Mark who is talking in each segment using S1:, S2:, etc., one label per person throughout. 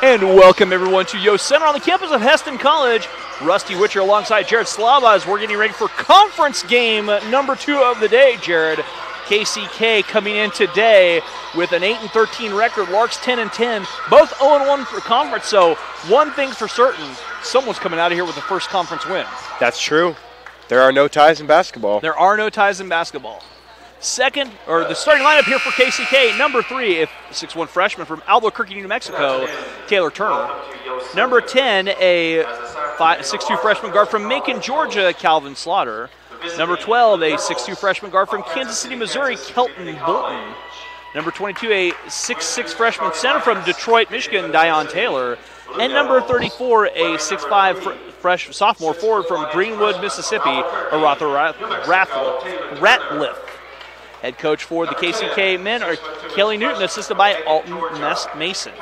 S1: And welcome everyone to Yost Center on the campus of Heston College. Rusty Witcher alongside Jared Slava as we're getting ready for conference game number 2 of the day, Jared. KCK coming in today with an 8-13 record, Larks 10-10, both 0-1 for conference. So one thing's for certain, someone's coming out of here with the first conference win.
S2: That's true. There are no ties in basketball.
S1: There are no ties in basketball. The starting lineup here for KCK, number 3, a 6'1 freshman from Albuquerque, New Mexico, Taylor Turner. Number 10, a 6'2 freshman guard from Macon, Georgia, Calvin Slaughter. Number 12, a 6'2 freshman guard from Kansas City, Missouri, Kelton Bolton. Number 22, a 6'6 freshman center from Detroit, Michigan, Dion Taylor. And number 34, a 6'5 sophomore forward from Greenwood, Mississippi, Aratha Ratliff. Head coach for the KCK men are Kelly Newton, assisted by Alton Mason.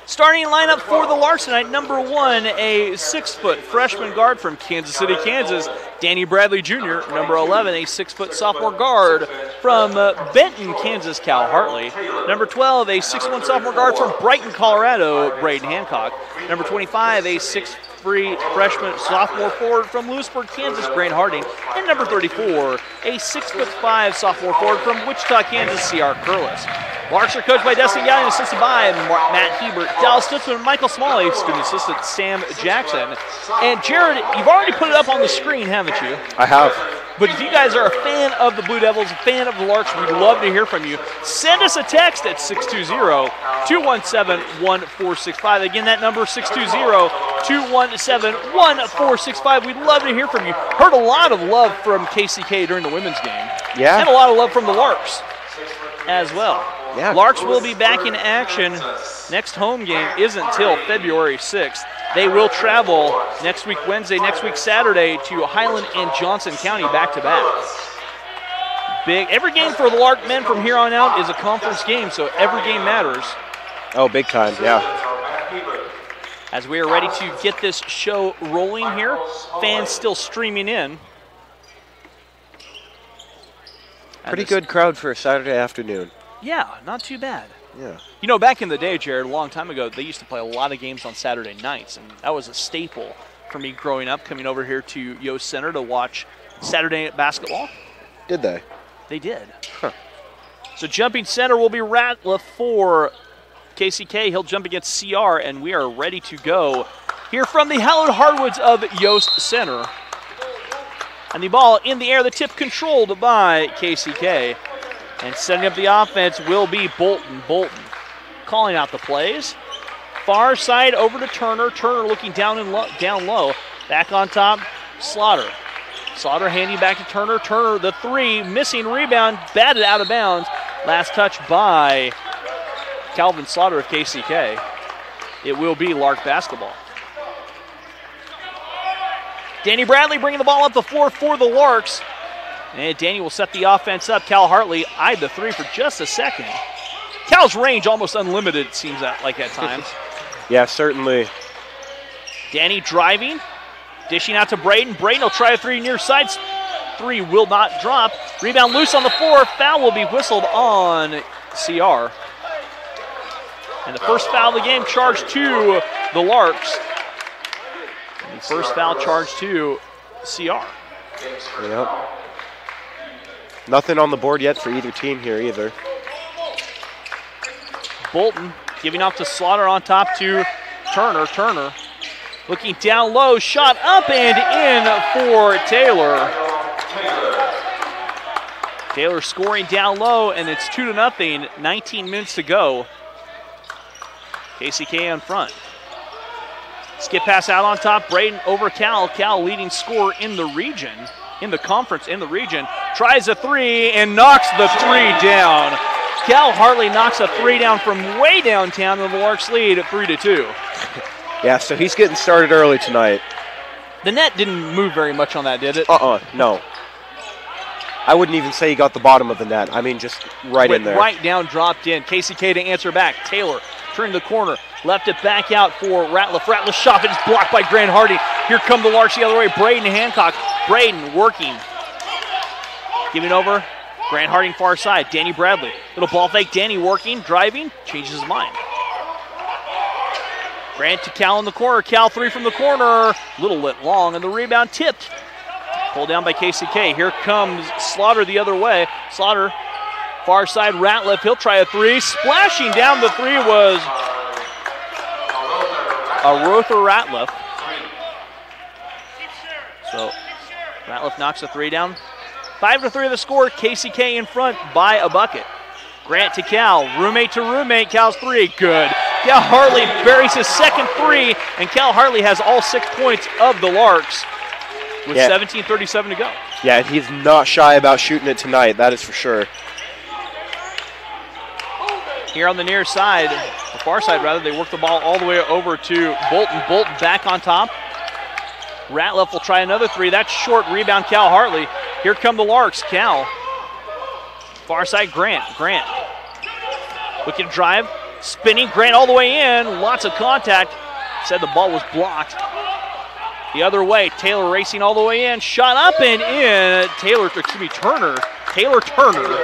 S1: Starting lineup for the Larks tonight, number 1, a 6' freshman guard from Kansas City, Kansas, Danny Bradley Jr. Number 11, a 6' sophomore guard from Benton, Kansas, Cal Hartley. Number 12, a 6'1 sophomore guard from Brighton, Colorado, Braden Hancock. Number 25, a 6' freshman sophomore forward from Lewisburg, Kansas, Grant Harding. And number 34, a 6'5 sophomore forward from Wichita, Kansas, C.R. Curlis. Larks are coached by Dustin Gallion, assisted by Matt Hebert, Dallas Stutzman, Michael Smalley, student assistant Sam Jackson. And Jared, you've already put it up on the screen, haven't you?
S2: I have.
S1: But if you guys are a fan of the Blue Devils, a fan of the Larks, we'd love to hear from you. Send us a text at 620-217-1465. Again, that number is 620-217-1465. We'd love to hear from you. Heard a lot of love from KCK during the women's game.
S2: Yeah.
S1: And a lot of love from the Larks as well.
S2: Yeah.
S1: Larks will be back in action. Next home game isn't until February 6th. They will travel next week Wednesday, next week Saturday to Highland and Johnson County back-to-back. Every game for the Lark men from here on out is a conference game, so every game matters.
S2: Oh, big time, yeah.
S1: As we are ready to get this show rolling here, fans still streaming in.
S2: Pretty good crowd for a Saturday afternoon.
S1: Yeah, not too bad.
S2: Yeah.
S1: You know, back in the day, Jared, a long time ago, they used to play a lot of games on Saturday nights, and that was a staple for me growing up, coming over here to Yost Center to watch Saturday night basketball.
S2: Did they?
S1: They did.
S2: Huh.
S1: So jumping center will be Ratliff for KCK. He'll jump against CR, and we are ready to go here from the hallowed hardwoods of Yost Center. And the ball in the air, the tip controlled by KCK. And setting up the offense will be Bolton. Bolton calling out the plays. Far side over to Turner. Turner looking down low. Back on top, Slaughter. Slaughter handing back to Turner. Turner, the 3, missing rebound, batted out of bounds. Last touch by Calvin Slaughter of KCK. It will be Lark basketball. Danny Bradley bringing the ball up the floor for the Larks. And Danny will set the offense up. Cal Hartley eyed the 3 for just a second. Cal's range almost unlimited, it seems like at times.
S2: Yeah, certainly.
S1: Danny driving, dishing out to Braden. Braden will try a 3 near side. 3 will not drop. Rebound loose on the floor. Foul will be whistled on CR. And the first foul of the game charged to the Larks. And the first foul charged to CR.
S2: Yep. Nothing on the board yet for either team here either.
S1: Bolton giving off to Slaughter on top to Turner. Turner looking down low, shot up and in for Taylor. Taylor scoring down low, and it's 2-0, 19 minutes to go. KCK on front. Skip pass out on top, Braden over Cal. Cal leading scorer in the region. In the conference, in the region, tries a 3 and knocks the 3 down. Cal Hartley knocks a 3 down from way downtown, and the Larks lead at 3-2.
S2: Yeah, so he's getting started early tonight.
S1: The net didn't move very much on that, did it?
S2: No. I wouldn't even say he got the bottom of the net. I mean, just right in there.
S1: Right down, dropped in. KCK to answer back. Taylor turning the corner, left it back out for Ratliff. Ratliff shot, it's blocked by Grant Harding. Here come the Larks the other way. Braden Hancock. Braden working. Giving over. Grant Harding far side. Danny Bradley. Little ball fake. Danny working, driving, changes his mind. Grant to Cal in the corner. Cal 3 from the corner. A little bit long, and the rebound tipped. Pulled down by KCK. Here comes Slaughter the other way. Slaughter, far side, Ratliff. He'll try a 3. Splashing down the 3 was Arotha Ratliff. So Ratliff knocks a 3 down. 5-3 the score. KCK in front by a bucket. Grant to Cal. Roommate to roommate. Cal's 3. Good. Cal Hartley buries his second 3, and Cal Hartley has all 6 points of the Larks with 17:37 to go.
S2: Yeah, he's not shy about shooting it tonight, that is for sure.
S1: Here on the near side, the far side rather, they work the ball all the way over to Bolton. Bolton back on top. Ratliff will try another 3. That's short. Rebound, Cal Hartley. Here come the Larks. Cal. Far side, Grant. Grant. Looking to drive. Spinning. Grant all the way in. Lots of contact. Said the ball was blocked. The other way. Taylor racing all the way in. Shot up and in. Turner. Taylor Turner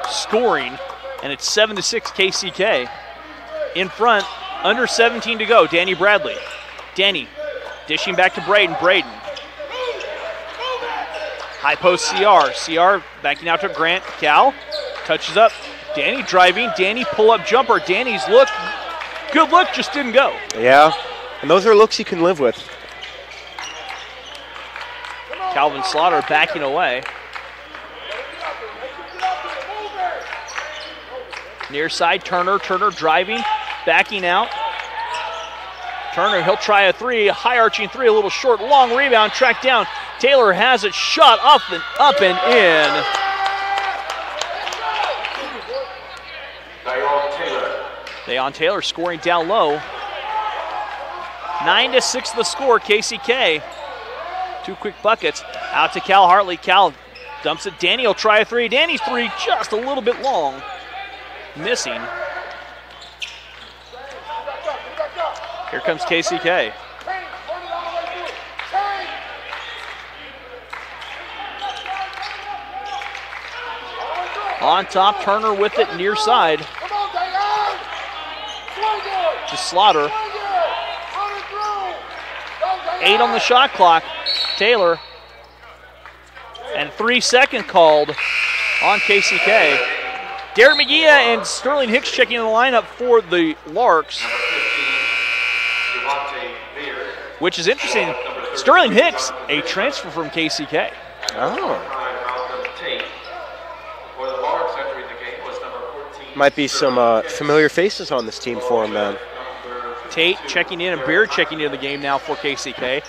S1: scoring. And it's 7-6 KCK. In front. Under 17 to go. Danny Bradley. Danny. Dishing back to Braden. Braden. High post CR. CR backing out to Grant. Cal touches up. Danny driving. Danny pull up jumper. Danny's look. Good look, just didn't go.
S2: Yeah, and those are looks you can live with.
S1: Calvin Slaughter backing away. Near side, Turner. Turner driving. Backing out. Turner, he'll try a 3, high arching 3, a little short, long rebound, tracked down. Taylor has it, shot up and in. Dayon Taylor scoring down low. 9-6 the score, KCK. 2 quick buckets, out to Cal Hartley. Cal dumps it, Danny will try a 3. Danny's 3 just a little bit long, missing. Here comes KCK. On top, Turner with it near side. To Slaughter. 8 on the shot clock. Taylor. And 3-second called on KCK. Derek McGee and Sterling Hicks checking in the lineup for the Larks. Which is interesting. Sterling Hicks, a transfer from KCK.
S2: Oh. Might be some familiar faces on this team for him, then.
S1: Tate checking in and Beard checking into the game now for KCK.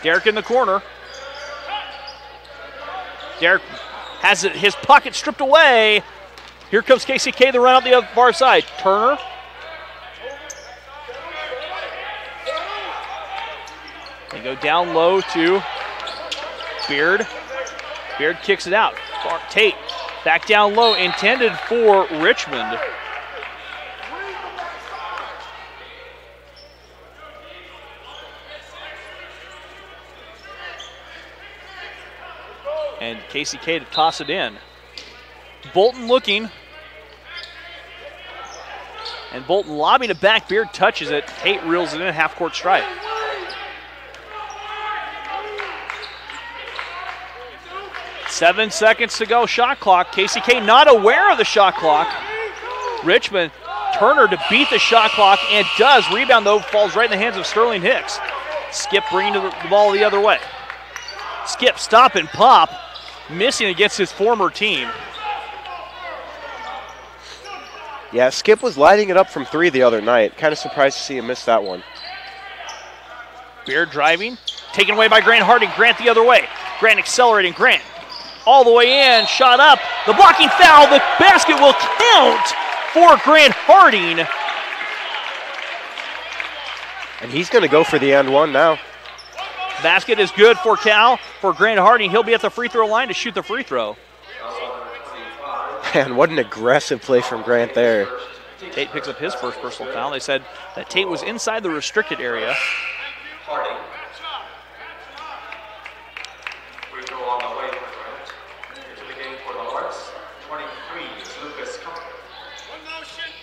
S1: Derek in the corner. Derek has his pocket stripped away. Here comes KCK, the run out the other far side. Turner. They go down low to Beard. Beard kicks it out. Tate back down low, intended for Richmond. And KCK to toss it in. Bolton looking. And Bolton lobbing it back. Beard touches it. Tate reels it in, half-court strike. Seven seconds to go, shot clock. KCK not aware of the shot clock. Richmond, Turner to beat the shot clock, and does. Rebound, though, falls right in the hands of Sterling Hicks. Skip bringing the ball the other way. Skip, stop and pop. Missing against his former team.
S2: Yeah, Skip was lighting it up from 3 the other night. Kind of surprised to see him miss that one.
S1: Beard driving. Taken away by Grant Harding. Grant the other way. Grant accelerating. Grant all the way in. Shot up. The blocking foul. The basket will count for Grant Harding.
S2: And he's going to go for the and one now.
S1: Basket is good for Cal. For Grant Harding, he'll be at the free throw line to shoot the free throw.
S2: Man, what an aggressive play from Grant there.
S1: Tate picks up his first personal foul. They said that Tate was inside the restricted area.
S3: Free throw on the way for Grant. Into the game for the Larks. 23 is Lucas Comfort.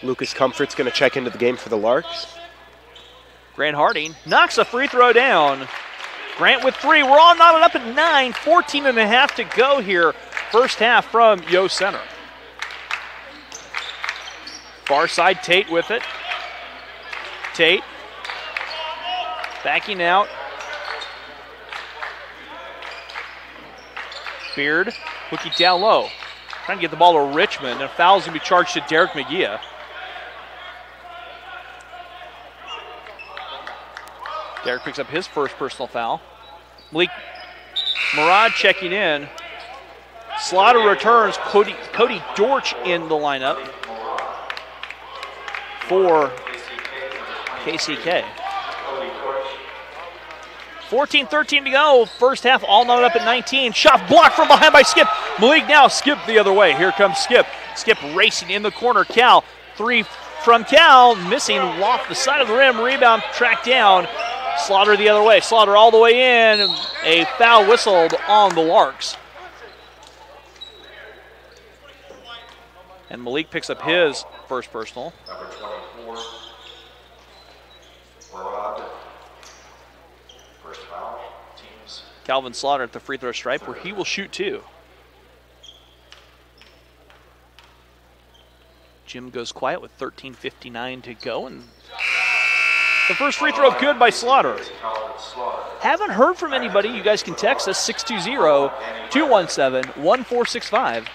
S2: Lucas Comfort's going to check into the game for the Larks.
S1: Grant Harding knocks a free throw down. Grant with 3. We're all knotted up at 9. 14 and a half to go here. First half from Yost Center. Far side, Tate with it. Tate backing out. Beard looking down low. Trying to get the ball to Richmond. And a foul's going to be charged to Derek McGee. Derek picks up his first personal foul. Malik Murad checking in. Slaughter returns. Cody Dortch in the lineup for KCK. 14-13 to go. First half all knotted up at 19. Shot blocked from behind by Skip. Malik now Skip the other way. Here comes Skip. Skip racing in the corner. Cal. 3 from Cal. Missing off the side of the rim. Rebound tracked down. Slaughter the other way. Slaughter all the way in. A foul whistled on the Larks. And Malik picks up his first personal.
S3: Number 24, Murad. First foul, teams.
S1: Calvin Slaughter at the free throw stripe where he will shoot 2. Jim goes quiet with 13:59 to go, and the first free throw good by Slaughter. Haven't heard from anybody. You guys can text us 620-217-1465.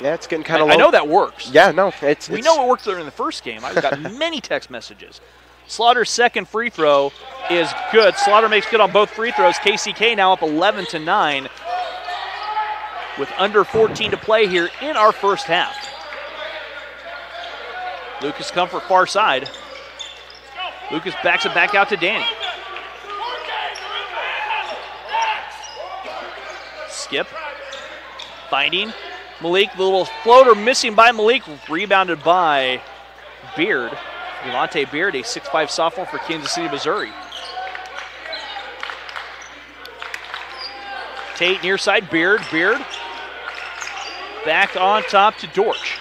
S2: Yeah, it's getting kind of low.
S1: I know that works.
S2: Yeah, no,
S1: we know it worked there in the first game. I've got many text messages. Slaughter's second free throw is good. Slaughter makes good on both free throws. KCK now up 11-9 with under 14 to play here in our first half. Lucas Comfort far side. Lucas backs it back out to Danny. Skip. Finding Malik. The little floater missing by Malik. Rebounded by Beard. Devontae Beard, a 6'5 sophomore for Kansas City, Missouri. Tate near side. Beard. Beard. Back on top to Dortch.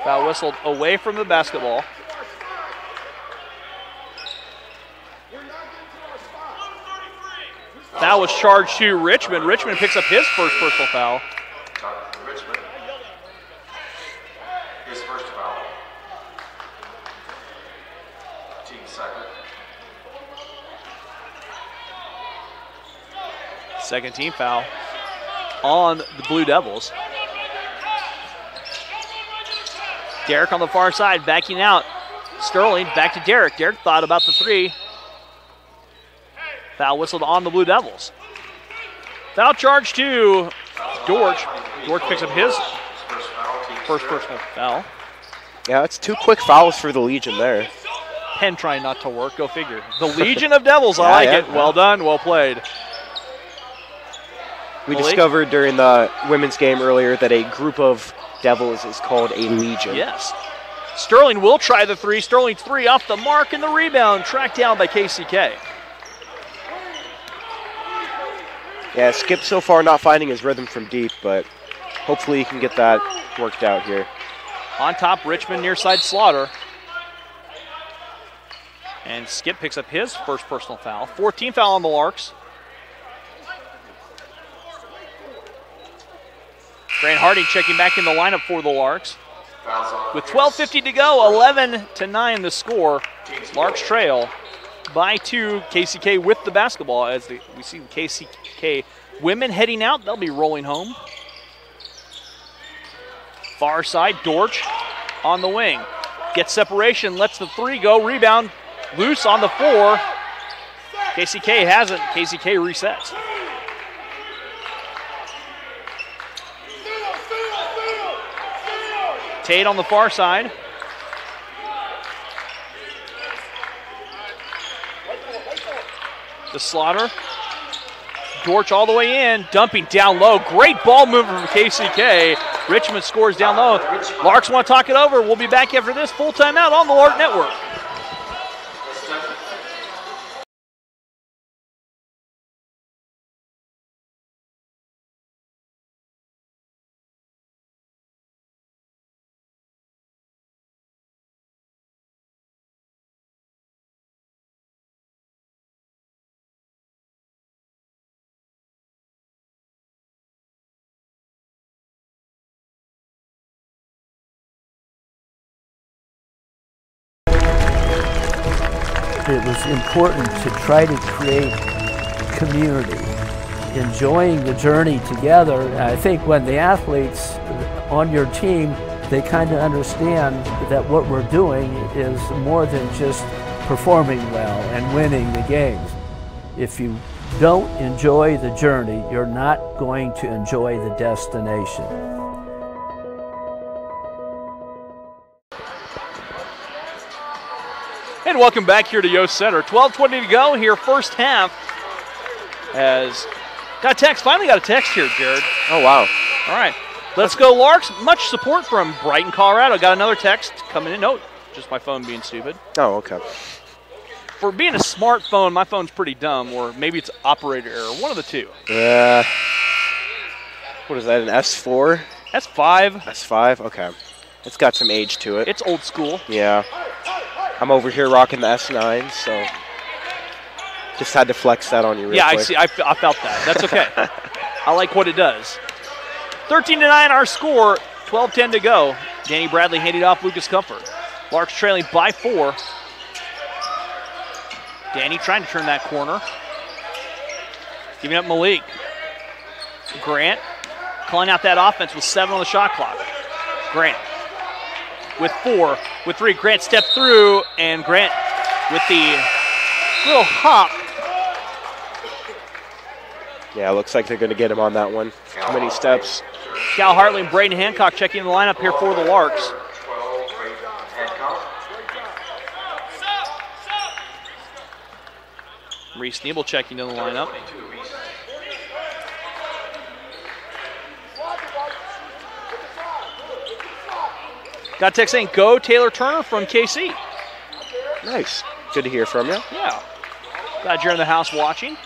S1: Foul whistled away from the basketball. Foul was charged to Richmond. Richmond picks up his first personal foul.
S3: Richmond. His first foul. Team second.
S1: Second team foul on the Blue Devils. Derek on the far side, backing out. Sterling back to Derek. Derek thought about the 3. Foul whistled on the Blue Devils. Foul charge to Dortch. Dortch picks up his first personal foul.
S2: Yeah, it's 2 quick fouls for the Legion there.
S1: Pen trying not to work, go figure. The Legion of Devils, I like it. Well done, well played.
S2: We discovered during the women's game earlier that a group of Devils is called a Legion.
S1: Yes. Sterling will try the 3. Sterling's 3 off the mark, and the rebound tracked down by KCK.
S2: Yeah, Skip so far not finding his rhythm from deep, but hopefully he can get that worked out here.
S1: On top, Richmond near side Slaughter. And Skip picks up his first personal foul. 14 foul on the Larks. Grant Harding checking back in the lineup for the Larks. With 12:50 to go, 11-9 the score. Larks trail by 2. KCK with the basketball as we see KCK women heading out. They'll be rolling home. Far side, Dortch on the wing. Gets separation, lets the 3 go. Rebound loose on the floor. KCK hasn't. KCK resets. Tate on the far side. The Slaughter. Dortch all the way in, dumping down low. Great ball movement from KCK. Richmond scores down low. Larks want to talk it over. We'll be back after this. Full timeout on the Lark Network.
S4: it was important to try to create community, enjoying the journey together. And I think when the athletes on your team, they kind of understand that what we're doing is more than just performing well and winning the games. If you don't enjoy the journey, you're not going to enjoy the destination.
S1: And welcome back here to Yost Center. 12:20 to go here, first half. As got a text, finally got a text here, Jared.
S2: Oh, wow.
S1: All right, let's go Larks. Much support from Brighton, Colorado. Got another text coming in. No, just my phone being stupid.
S2: Oh, okay.
S1: For being a smartphone, my phone's pretty dumb, or maybe it's operator error. One of the two.
S2: What is that, an S4?
S1: S5.
S2: S5, okay. It's got some age to it.
S1: It's old school.
S2: Yeah. I'm over here rocking the S9, so just had to flex that on you real quick.
S1: I see. I felt that. That's okay. I like what it does. 13-9 our score. 12:10 to go. Danny Bradley handed off Lucas Comfort. Larks trailing by 4. Danny trying to turn that corner. Giving up Malik. Grant calling out that offense with 7 on the shot clock. Grant with 4, with 3. Grant stepped through, and Grant with the little hop.
S2: Yeah, looks like they're going to get him on that one. Too many steps.
S1: Cal Hartley and Braden Hancock checking in the lineup here for the Larks. Reese Nebel checking in the lineup. Got a text saying, go Taylor Turner from KC.
S2: Nice. Good to hear from you.
S1: Yeah. Glad you're in the house watching.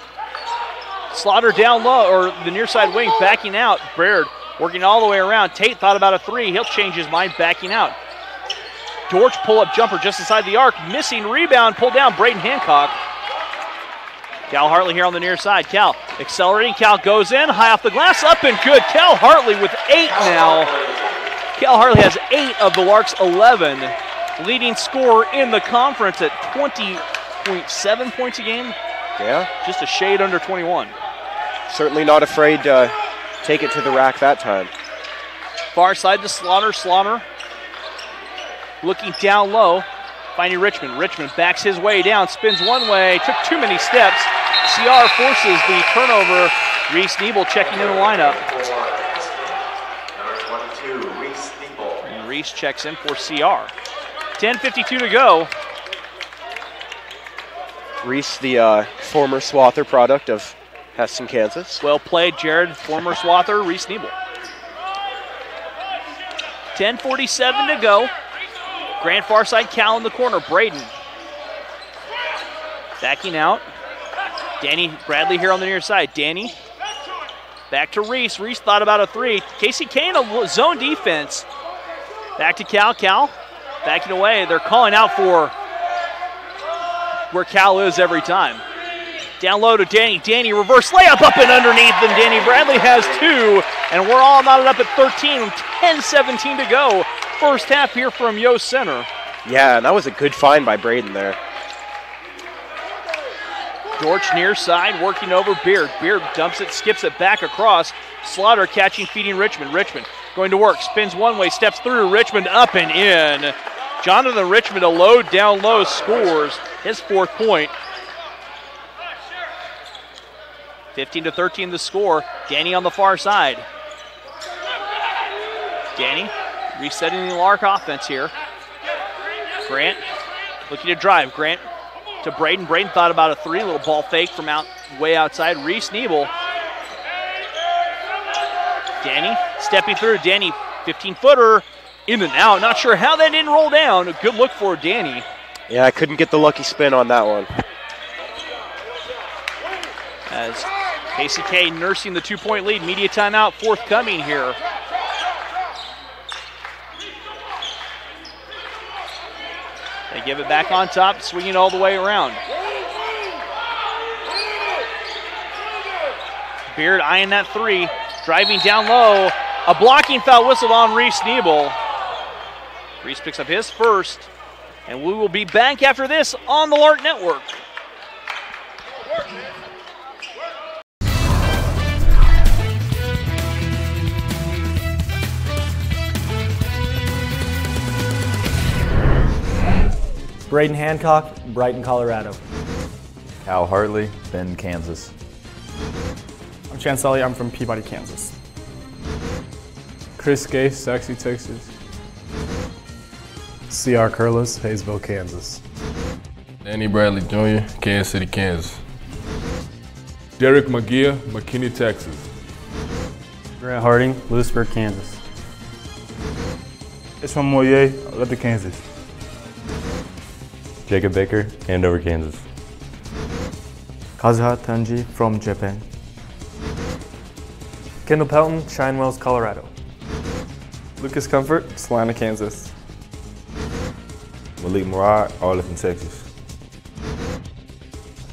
S1: Slaughter down low, or the near side wing, backing out. Baird working all the way around. Tate thought about a 3. He'll change his mind, backing out. Dortch pull-up jumper just inside the arc. Missing rebound, pulled down Braden Hancock. Cal Hartley here on the near side. Cal accelerating. Cal goes in, high off the glass, up and good. Cal Hartley with 8 now. Cal Hartley has 8 of the Larks' 11. Leading scorer in the conference at 20.7 points a game.
S2: Yeah.
S1: Just a shade under 21.
S2: Certainly not afraid to take it to the rack that time.
S1: Far side to Slaughter. Slaughter looking down low, finding Richmond. Richmond backs his way down, spins one way, took too many steps. CR forces the turnover. Reese Nebel checking in the lineup.
S3: Number 22, Reese Nebel.
S1: And Reese checks in for CR. 10:52 to go.
S2: Reese, the former Swather product of Heston, Kansas.
S1: Well played, Jared. Former Swather, Reese Nebel. 10:47 to go. Grand Farside, Cal in the corner. Braden backing out. Danny Bradley here on the near side. Danny back to Reese. Reese thought about a 3. KCK in a zone defense. Back to Cal. Cal backing away. They're calling out for where Cal is every time. Down low to Danny. Danny reverse layup up and underneath, and Danny Bradley has 2. And we're all knotted up at 13. 10:17 to go. First half here from Yost Center.
S2: Yeah, and that was a good find by Braden there.
S1: Dortch near side, working over Beard. Beard dumps it, skips it back across. Slaughter catching, feeding Richmond. Richmond going to work, spins one way, steps through. Richmond up and in. Jonathan Richmond, a load down low, scores his 4th point. 15-13 the score. Danny on the far side. Danny resetting the Lark offense here. Grant looking to drive. Grant to Braden. Braden thought about a 3. Little ball fake from way outside. Reese Nebel. Danny stepping through. Danny, 15-footer, in and out. Not sure how that didn't roll down. A good look for Danny.
S2: Yeah, I couldn't get the lucky spin on that one.
S1: As KCK nursing the 2-point lead. Media timeout forthcoming here. They give it back on top, swinging all the way around. Beard eyeing that 3, driving down low. A blocking foul whistled on Reese Nebel. Reese picks up his first. And we will be back after this on the Lark Network.
S5: Braden Hancock, Brighton, Colorado.
S6: Al Hartley, Bend, Kansas.
S7: I'm Chance Sully, I'm from Peabody, Kansas.
S8: Chris Gay, Saxe, Texas. C.R. Curlis, Hayesville, Kansas.
S9: Danny Bradley Jr., Kansas City, Kansas.
S10: Derek McGeer, McKinney, Texas.
S11: Grant Harding, Lewisburg, Kansas.
S12: Ishmael Moyer, Lubbock, Kansas.
S13: Jacob Baker, Andover, Kansas.
S14: Kazuha Tanji from Japan.
S15: Kendall Pelton, Shinewells, Colorado.
S16: Lucas Comfort, Salina, Kansas.
S17: Malik Murad, Arlington, Texas.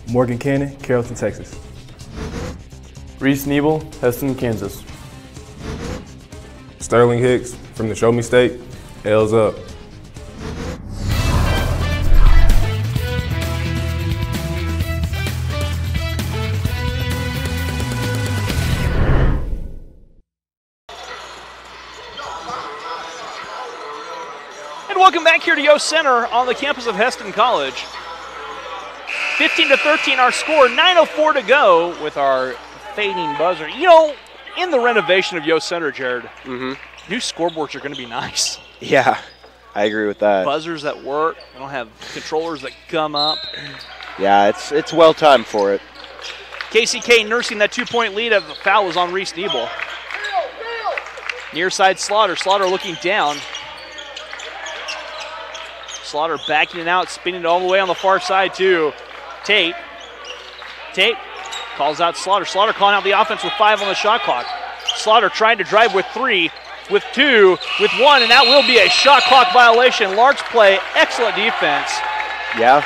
S18: Morgan Cannon, Carrollton, Texas.
S19: Reese Nebel, Heston, Kansas.
S20: Sterling Hicks from the Show Me State, L's up.
S1: Welcome back here to Yost Center on the campus of Heston College. 15-13 our score, 9:04 to go with our fading buzzer. You know, in the renovation of Yost Center, Jared, new scoreboards are going to be nice.
S2: Yeah, I agree with that.
S1: Buzzers that work. I don't have controllers that gum up.
S2: Yeah, it's well timed for it.
S1: KCK nursing that 2-point lead. The foul was on Reese Nebel. Near side Slaughter. Slaughter looking down. Slaughter backing it out, spinning it all the way on the far side to Tate. Tate calls out Slaughter. Slaughter calling out the offense with 5 on the shot clock. Slaughter trying to drive with 3, with 2, with 1, and that will be a shot clock violation. Larks play excellent defense.
S2: Yeah,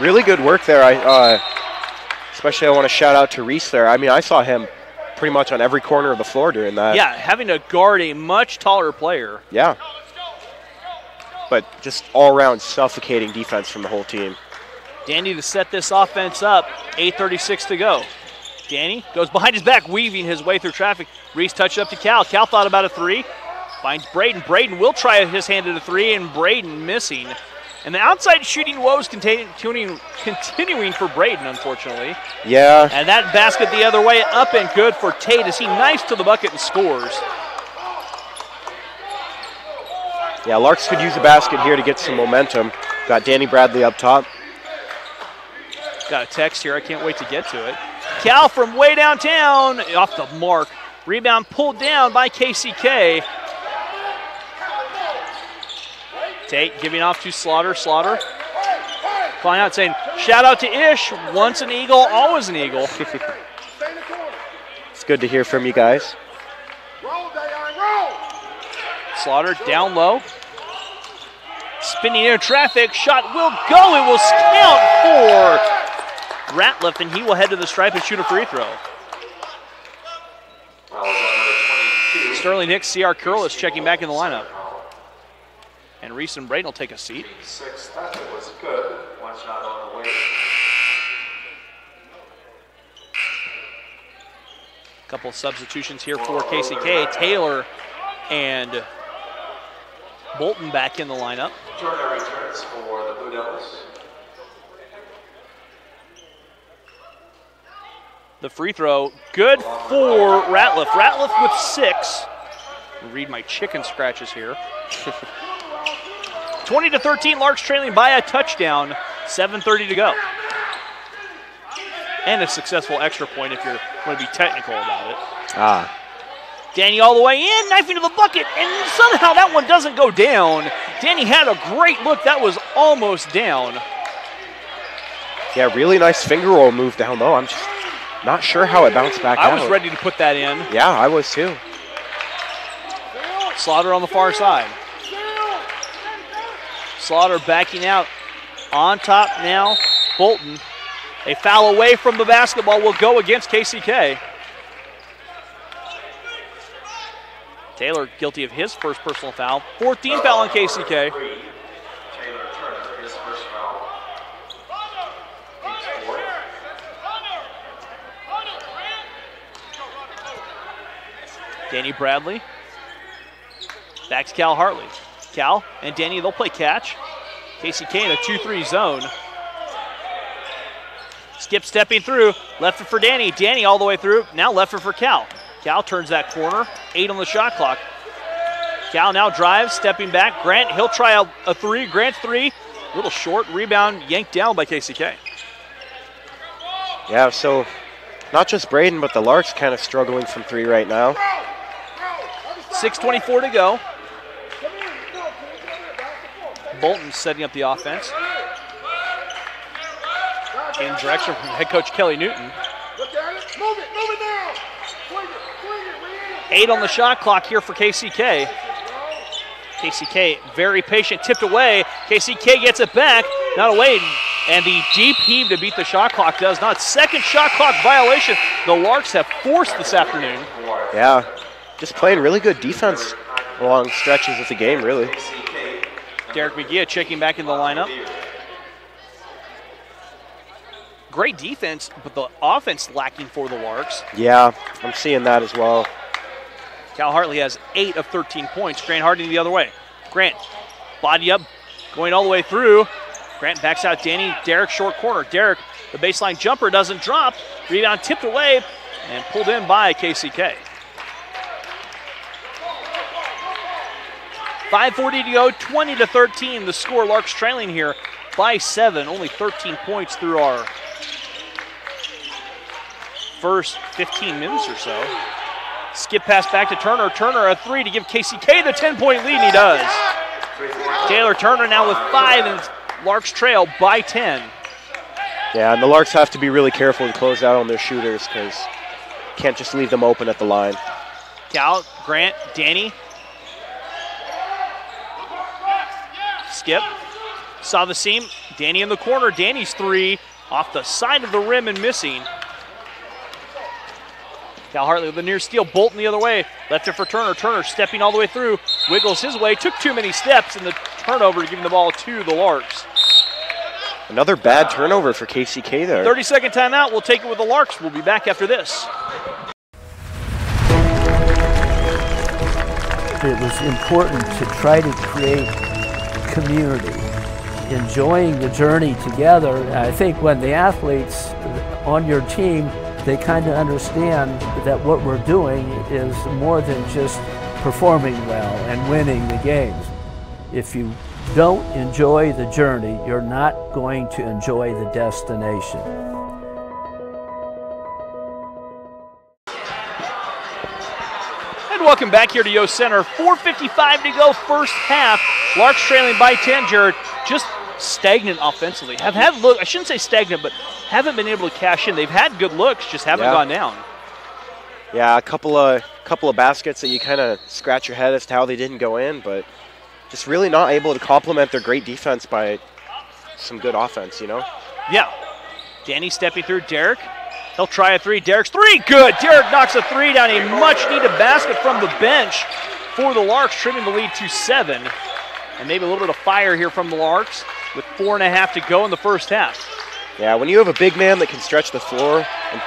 S2: really good work there. Especially I want to shout out to Reese there. I mean, I saw him pretty much on every corner of the floor during that.
S1: Yeah, having to guard a much taller player.
S2: Yeah. But just all-around suffocating defense from the whole team.
S1: Danny to set this offense up, 8:36 to go. Danny goes behind his back, weaving his way through traffic. Reese touched up to Cal. Cal thought about a 3. Finds Braden. Braden will try his hand at a 3, and Braden missing. And the outside shooting woes continuing for Braden, unfortunately.
S2: Yeah.
S1: And that basket the other way, up and good for Tate as he knifes to the bucket and scores.
S2: Yeah, Larks could use a basket here to get some momentum. Got Danny Bradley up top.
S1: Got a text here. I can't wait to get to it. Cal from way downtown, off the mark. Rebound pulled down by KCK. Tate giving off to Slaughter. Slaughter calling out saying, shout out to Ish. Once an Eagle, always an Eagle.
S2: It's good to hear from you guys.
S1: Slaughter down low. Spinning in traffic. Shot will go. It will count for Ratliff, and he will head to the stripe and shoot a free throw. Sterling Hicks, C.R. Curlis checking back in the lineup. And Reese and Braden will take a seat.
S3: That was good. One shot on the way.
S1: Couple of substitutions here for KCK. Taylor and Bolton back in the lineup.
S3: Turner returns for the Blue Devils.
S1: The free throw, good for Ratliff. Ratliff with 6. Read my chicken scratches here. 20-13, Larks trailing by a touchdown. 7:30 to go. And a successful extra point if you're going to be technical about it. Danny all the way in, knifing to the bucket, and somehow that one doesn't go down. Danny had a great look. That was almost down.
S2: Yeah, really nice finger roll move down low. I'm just not sure how it bounced back out.
S1: I was ready to put that in.
S2: Yeah, I was too.
S1: Slaughter on the far side. Slaughter backing out. On top now, Bolton. A foul away from the basketball will go against KCK. Taylor guilty of his first personal foul. 14th foul on KCK. Danny Bradley. Back to Cal Hartley. Cal and Danny, they'll play catch. KCK in a 2-3 zone. Skip stepping through. Left it for Danny. Danny all the way through. Now left it for Cal. Cal turns that corner. 8 on the shot clock. Cal now drives, stepping back. Grant, he'll try a three. Grant's three. A little short. Rebound yanked down by KCK.
S2: Yeah, so not just Braden, but the Larks kind of struggling from three right now.
S1: 6:24 to go. Bolton setting up the offense. In direction from head coach Kelly Newton. 8 on the shot clock here for KCK. KCK very patient, tipped away. KCK gets it back, not away, and the deep heave to beat the shot clock does not. Second shot clock violation the Larks have forced this afternoon.
S2: Yeah, just playing really good defense along stretches of the game, really.
S1: Derek McGee checking back in the lineup. Great defense, but the offense lacking for the Larks.
S2: Yeah, I'm seeing that as well.
S1: Cal Hartley has 8 of 13 points. Grant Harding the other way. Grant, body up, going all the way through. Grant backs out Danny. Derek, short corner. Derek, the baseline jumper doesn't drop. Rebound tipped away and pulled in by KCK. 5:40 to go, 20-13. The score, Larks trailing here by 7. Only 13 points through our first 15 minutes or so. Skip pass back to Turner. Turner a three to give KCK the 10-point lead, and he does. Taylor Turner now with 5, and Larks trail by 10.
S2: Yeah, and the Larks have to be really careful to close out on their shooters because can't just leave them open at the line.
S1: Cal, Grant, Danny. Skip. Saw the seam. Danny in the corner. Danny's three off the side of the rim and missing. Cal Hartley with the near steal. Bolton the other way. Left it for Turner. Turner stepping all the way through. Wiggles his way. Took too many steps, and the turnover giving the ball to the Larks.
S2: Another bad turnover for KCK there.
S1: 30-second timeout. We'll take it with the Larks. We'll be back after this.
S4: It was important to try to create community, enjoying the journey together. I think when the athletes on your team, they kind of understand that what we're doing is more than just performing well and winning the games. If you don't enjoy the journey, you're not going to enjoy the destination.
S1: And welcome back here to Yost Center. 4:55 to go, first half. Larks trailing by 10, Jared. Just stagnant offensively. Have had look, I shouldn't say stagnant, but haven't been able to cash in. They've had good looks, just haven't gone down.
S2: Yeah, a couple of baskets that you kind of scratch your head as to how they didn't go in, but just really not able to complement their great defense by some good offense, you know?
S1: Yeah. Danny stepping through. Derek, he'll try a three. Derek's three, good. Derek knocks a three down. A much-needed basket from the bench for the Larks, trimming the lead to 7. And maybe a little bit of fire here from the Larks with 4.5 to go in the first half.
S2: Yeah, when you have a big man that can stretch the floor and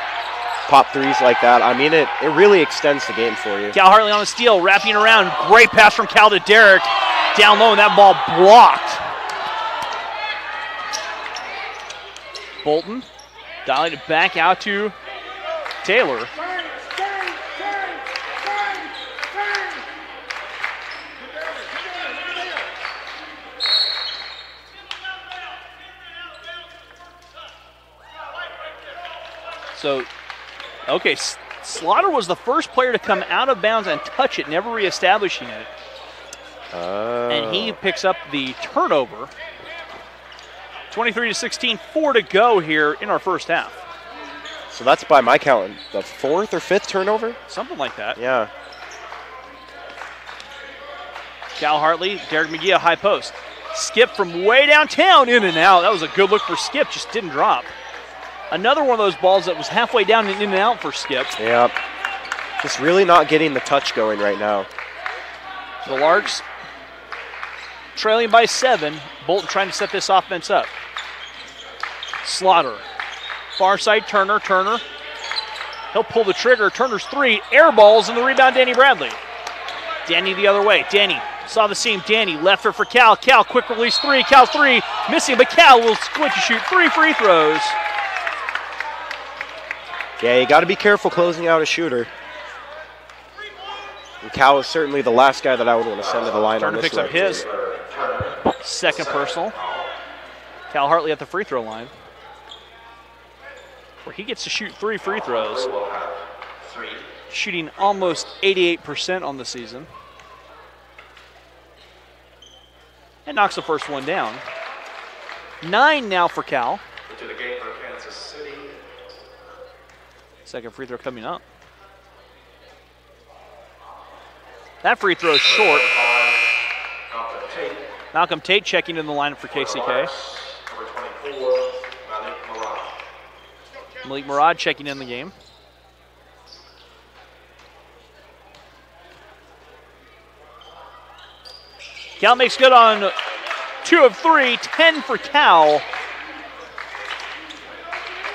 S2: pop threes like that, I mean, it really extends the game for you.
S1: Cal Hartley on the steal, wrapping around. Great pass from Cal to Derek. Down low, and that ball blocked. Bolton dialing it back out to Taylor. So, okay, Slaughter was the first player to come out of bounds and touch it, never reestablishing it. And he picks up the turnover. 23-16, 4 to go here in our first half.
S2: So that's by my count, the 4th or 5th turnover?
S1: Something like that.
S2: Yeah.
S1: Cal Hartley, Derek McGee, a high post. Skip from way downtown, in and out. That was a good look for Skip, just didn't drop. Another one of those balls that was halfway down and in and out for Skip.
S2: Yeah, just really not getting the touch going right now.
S1: The Larks trailing by 7. Bolton trying to set this offense up. Slaughter. Far side, Turner. Turner He'll pull the trigger. Turner's three. Air balls, and the rebound, Danny Bradley. Danny the other way. Danny saw the seam. Danny left her for Cal. Cal, quick release three. Cal's three. Missing, but Cal will going to shoot 3 free throws.
S2: Yeah, you got to be careful closing out a shooter. And Cal is certainly the last guy that I would want to send to the line on
S1: Turner
S2: this
S1: picks up his second personal. Cal Hartley at the free throw line, where he gets to shoot 3 free throws, shooting almost 88% on the season. And knocks the first one down. 9 now for Cal.
S3: To the game for Kansas City.
S1: Second free throw coming up. That free throw is short. Malcolm Tate checking in the lineup for KCK.
S3: Number 24,
S1: Malik Murad checking in the game. Cal makes good on 2 of 3, 10 for Cal.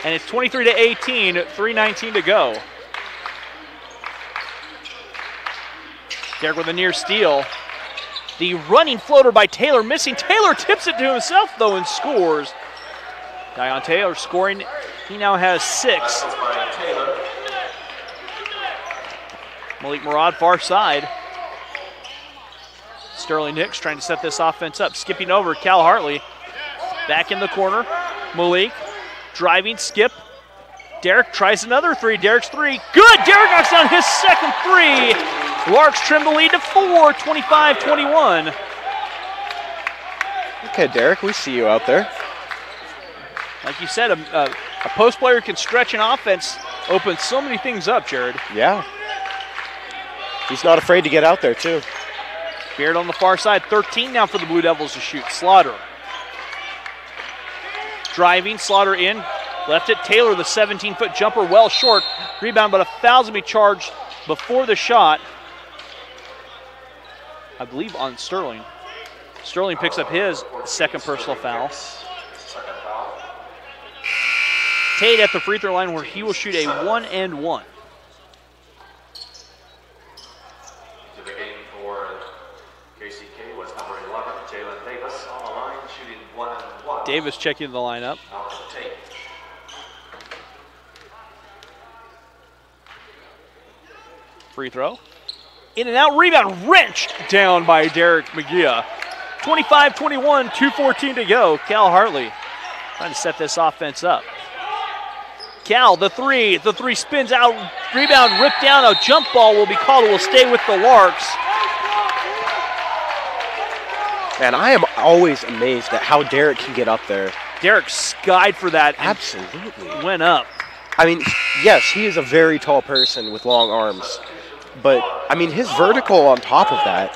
S1: And it's 23-18, 3:19 to go. Derek with a near steal. The running floater by Taylor missing. Taylor tips it to himself, though, and scores. Dion Taylor scoring. He now has 6. Malik Murad, far side. Sterling Nix trying to set this offense up. Skipping over Cal Hartley. Back in the corner. Malik driving, skip. Derek tries another 3. Derek's 3. Good! Derek knocks down his second 3. Larks trim the lead to 4, 25-21.
S2: Okay, Derek, we see you out there.
S1: Like you said, a post player can stretch an offense, open so many things up, Jared.
S2: Yeah. He's not afraid to get out there, too.
S1: Beard on the far side, 13 now for the Blue Devils to shoot. Slaughter. Driving, Slaughter in. Left it, Taylor, the 17-foot jumper, well short. Rebound, but a foul's going to be charged before the shot. I believe on Sterling. Sterling picks up his second personal foul. Tate at the free throw line where he will shoot a 1-and-1.
S3: To the game for KCK was number 11, Jalen Davis on the line, shooting 1-and-1.
S1: Davis checking the lineup. Free throw. In and out, rebound, wrenched down by Derek McGee. 25-21, 2:14 to go. Cal Hartley trying to set this offense up. Cal, the three spins out, rebound ripped down, a jump ball will be called, it will stay with the Larks.
S2: Man, I am always amazed at how Derek can get up there.
S1: Derek skied for that.
S2: Absolutely.
S1: Went up.
S2: I mean, yes, he is a very tall person with long arms. But, I mean, his vertical on top of that.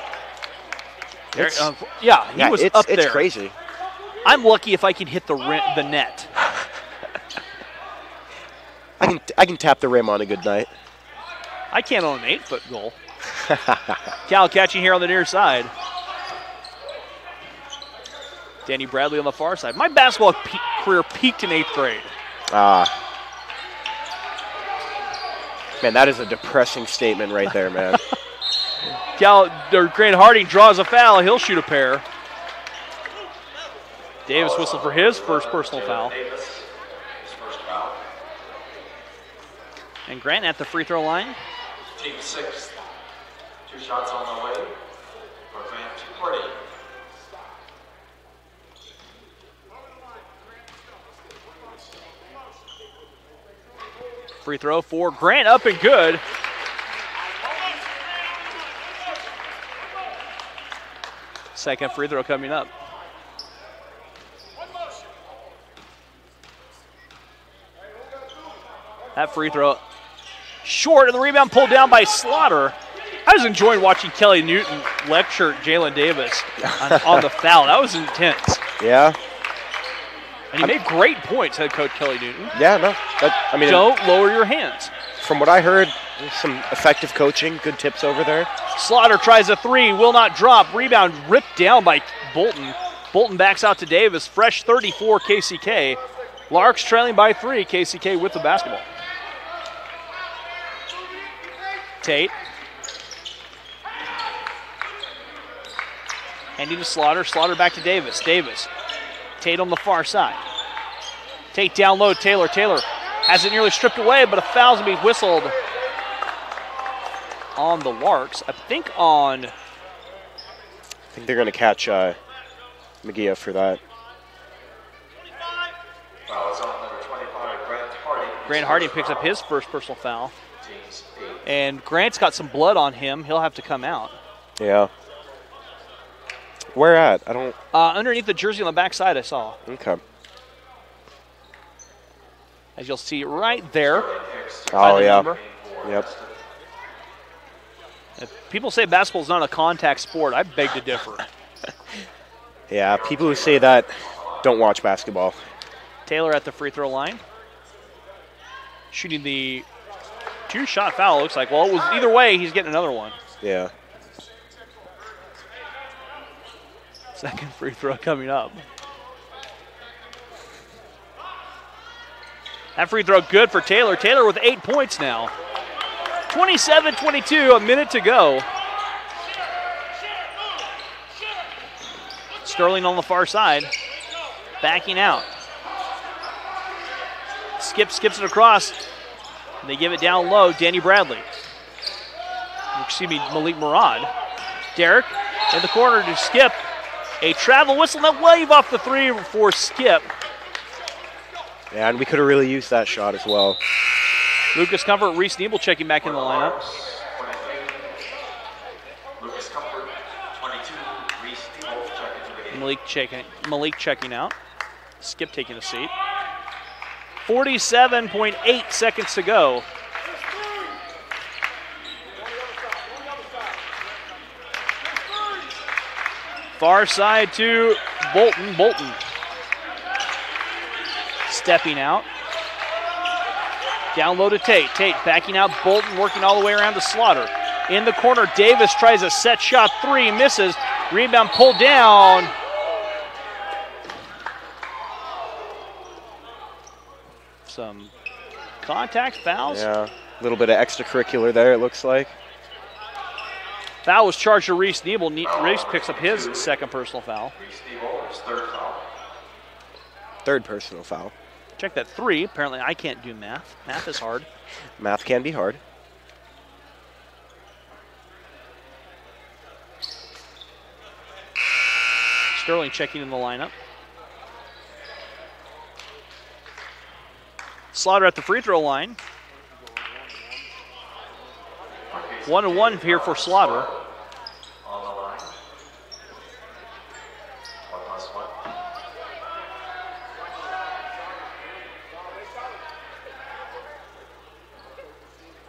S1: He was up there.
S2: It's crazy.
S1: I'm lucky if I can hit the net.
S2: I can tap the rim on a good night.
S1: I can't on an 8-foot goal. Cal catching here on the near side. Danny Bradley on the far side. My basketball career peaked in 8th grade.
S2: Man, that is a depressing statement right there, man.
S1: Grant Harding draws a foul. He'll shoot a pair. Davis whistled for his first personal foul. And Grant at the free throw line.
S3: Team 6th. 2 shots on the way for Grant Harding.
S1: Free throw for Grant, up and good. Second free throw coming up. That free throw short, and the rebound pulled down by Slaughter. I was enjoying watching Kelly Newton lecture Jalen Davis on the foul. That was intense.
S2: Yeah.
S1: And he made great points, head coach Kelly Newton.
S2: Yeah, no.
S1: Don't lower your hands.
S2: From what I heard, some effective coaching, good tips over there.
S1: Slaughter tries a 3, will not drop. Rebound ripped down by Bolton. Bolton backs out to Davis. Fresh 34 KCK. Larks trailing by 3. KCK with the basketball. Tate. Handing to Slaughter. Slaughter back to Davis. Davis. Tate on the far side. Tate down low. Taylor. Taylor has it nearly stripped away, but a foul's going to be whistled on the Larks. I think
S2: they're going to catch McGee for that.
S1: Grant Harding picks up his first personal foul. And Grant's got some blood on him. He'll have to come out.
S2: Yeah. Where at? I don't...
S1: underneath the jersey on the backside, I saw.
S2: Okay.
S1: As you'll see right there.
S2: Oh, yeah.
S1: Number.
S2: Yep.
S1: If people say basketball is not a contact sport, I beg to differ.
S2: Yeah, people who say that don't watch basketball.
S1: Taylor at the free throw line. Shooting the 2-shot foul, looks like. Well, it was either way, he's getting another one.
S2: Yeah.
S1: Second free throw coming up. That free throw good for Taylor. Taylor with 8 points now. 27-22, a minute to go. Sterling on the far side. Backing out. Skips it across. They give it down low. Danny Bradley. Excuse me, Malik Murad. Derek in the corner to Skip. A travel whistle, that wave off the three for Skip.
S2: Yeah, and we could have really used that shot as well.
S1: Lucas Comfort, Reese Nebel checking back in the lineup.
S3: Lucas Comfort, 22, Reese Nebel checking.
S1: Malik checking out. Skip taking a seat. 47.8 seconds to go. Far side to Bolton. Bolton stepping out. Down low to Tate. Tate backing out. Bolton working all the way around to Slaughter. In the corner, Davis tries a set shot. 3, misses. Rebound pulled down. Some contact fouls.
S2: Yeah, a little bit of extracurricular there, it looks like.
S1: Foul was charged to Reese Nebel. Reese picks up his second personal foul.
S3: Reese Nebel, his third foul.
S2: Third personal foul.
S1: Check that 3. Apparently I can't do math. Math is hard.
S2: Math can be hard.
S1: Sterling checking in the lineup. Slaughter at the free throw line. 1-1 here for Slaughter.
S3: On the line. 1+1.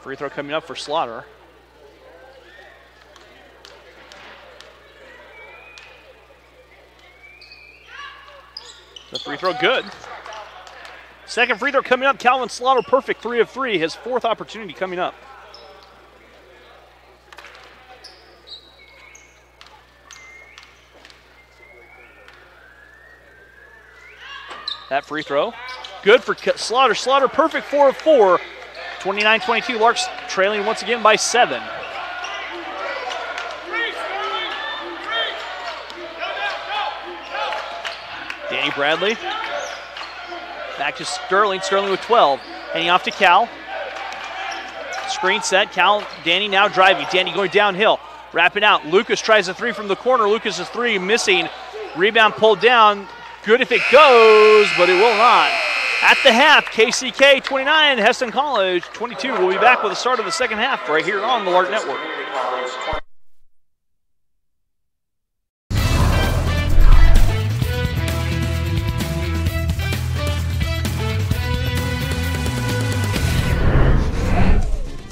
S1: Free throw coming up for Slaughter. The free throw good. Second free throw coming up. Calvin Slaughter perfect, 3 of 3. His 4th opportunity coming up. That free throw good for Slaughter. Slaughter perfect, 4 of 4. 29-22. Larks trailing once again by 7. Danny Bradley. Back to Sterling. Sterling with 12. Handing off to Cal. Screen set. Cal, Danny now driving. Danny going downhill. Wrapping out. Lucas tries a 3 from the corner. Lucas is 3 missing. Rebound pulled down. Good if it goes, but it will not. At the half, KCK 29, Heston College 22. We'll be back with the start of the second half right here on the Lark Network.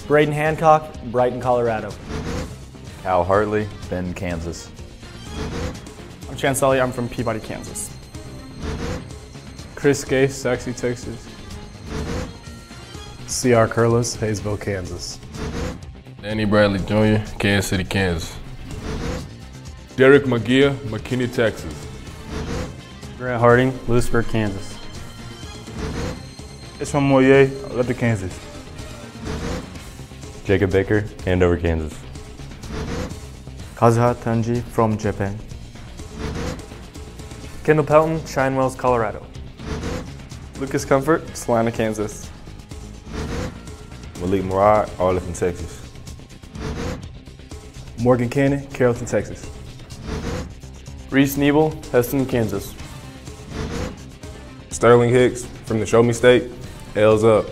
S5: Braden Hancock, Brighton, Colorado.
S6: Cal Hartley, Bend, Kansas.
S7: I'm Chance Sully, I'm from Peabody, Kansas.
S8: Chris Gay, Saxy, Texas. C.R. Curlis, Hayesville, Kansas.
S9: Danny Bradley Jr., Kansas City, Kansas. Derek McGee, McKinney, Texas.
S11: Grant Harding, Lewisburg, Kansas.
S12: It's from Moyer, Lupton, Kansas.
S13: Jacob Baker, Andover, Kansas.
S14: Kazuha Tanji from Japan.
S15: Kendall Pelton, Shinewells, Colorado.
S16: Lucas Comfort, Salina, Kansas.
S17: Malik Murad, Arlington, Texas.
S18: Morgan Cannon, Carrollton, Texas.
S19: Reese Nebel, Heston, Kansas.
S20: Sterling Hicks from the Show Me State, L's up.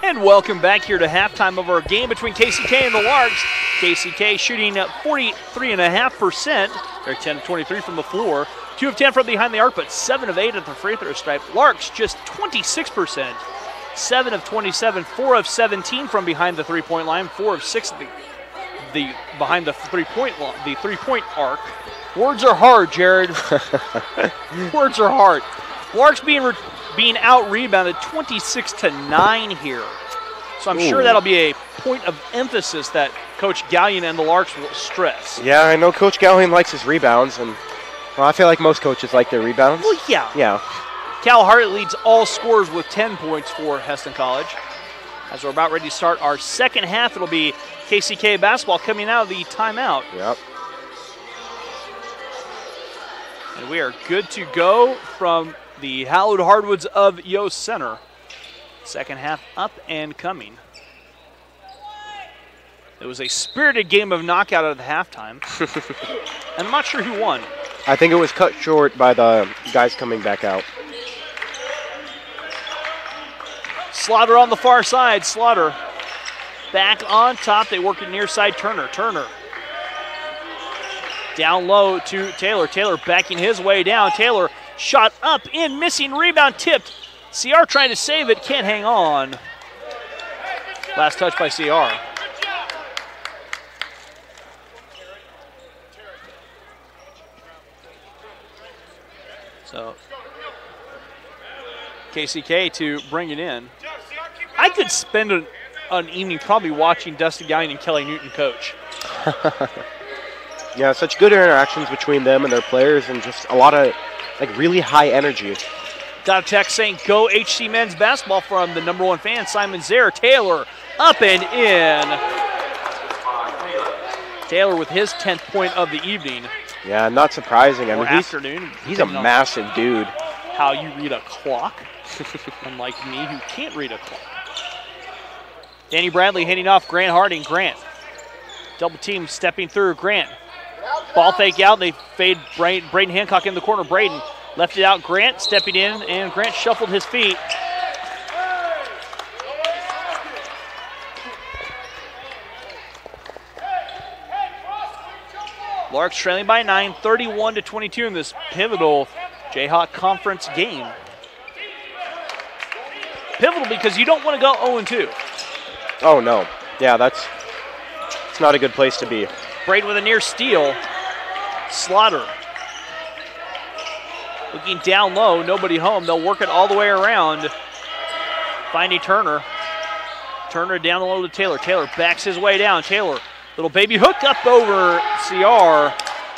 S1: And welcome back here to halftime of our game between KCK and the Larks. KCK shooting 43.5%. They're 10 of 23 from the floor. 2 of 10 from behind the arc, but 7 of 8 at the free throw stripe. Larks just 26%. 7 of 27, 4 of 17 from behind the three-point line, 4 of 6 behind the three-point arc. Words are hard, Jared. Words are hard. Larks being out-rebounded 26-9 here. So I'm sure that'll be a point of emphasis that Coach Gallion and the Larks will stress.
S2: Yeah, I know Coach Gallion likes his rebounds, and well, I feel like most coaches like their rebounds.
S1: Well, yeah.
S2: Yeah.
S1: Cal Hartley leads all scorers with 10 points for Hesston College. As we're about ready to start our second half, it'll be KCK basketball coming out of the timeout.
S2: Yep.
S1: And we are good to go from the hallowed hardwoods of Yost Center. Second half up and coming. It was a spirited game of knockout at the halftime. And I'm not sure who won.
S2: I think it was cut short by the guys coming back out.
S1: Slaughter on the far side. Slaughter back on top. They work it near side. Turner. Down low to Taylor. Taylor backing his way down. Taylor shot up in, missing, rebound tipped. CR trying to save it, can't hang on. Last touch by CR. So KCK to bring it in. I could spend an evening probably watching Dusty Gallion and Kelly Newton coach.
S2: Yeah, such good interactions between them and their players, and just a lot of really high energy.
S1: Got a text saying, go HC men's basketball from the #1 fan, Simon Zare. Taylor up and in. Taylor with his 10th point of the evening.
S2: Yeah, not surprising. I mean,
S1: afternoon.
S2: He's a massive dude.
S1: How you read a clock, unlike me who can't read a clock. Danny Bradley handing off Grant Harding. Grant, double team stepping through. Grant, ball fake out. They fade Braden Hancock in the corner. Braden left it out. Grant stepping in, and Grant shuffled his feet. Larks trailing by 9, 31-22 in this pivotal Jayhawk Conference game. Pivotal because you don't want to go 0-2.
S2: Oh, no. Yeah, it's not a good place to be.
S1: Braden with a near steal. Slaughter. Looking down low, nobody home. They'll work it all the way around. Finding Turner. Turner down low to Taylor. Taylor backs his way down. Taylor, little baby hook up over CR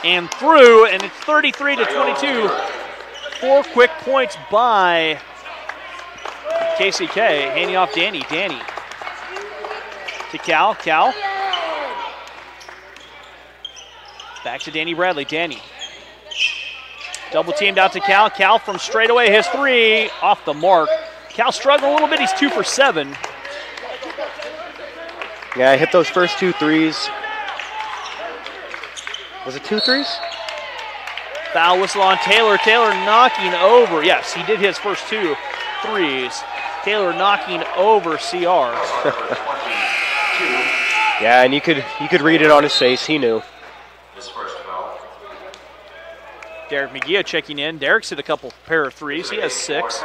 S1: and through, and it's 33-22. 4 quick points by KCK. Handing off Danny. Danny to Cal. Cal. Back to Danny Bradley. Danny. Double teamed out to Cal. Cal from straight away. His 3 off the mark. Cal struggling a little bit. He's 2 for 7.
S2: Yeah, I hit those first 2 threes. Was it 2 threes?
S1: Foul whistle on Taylor. Taylor knocking over. Yes, he did his first 2 threes. Taylor knocking over CR.
S2: Yeah, and you could read it on his face. He knew.
S1: Derek McGee checking in. Derek's hit a couple pair of threes. He has 6.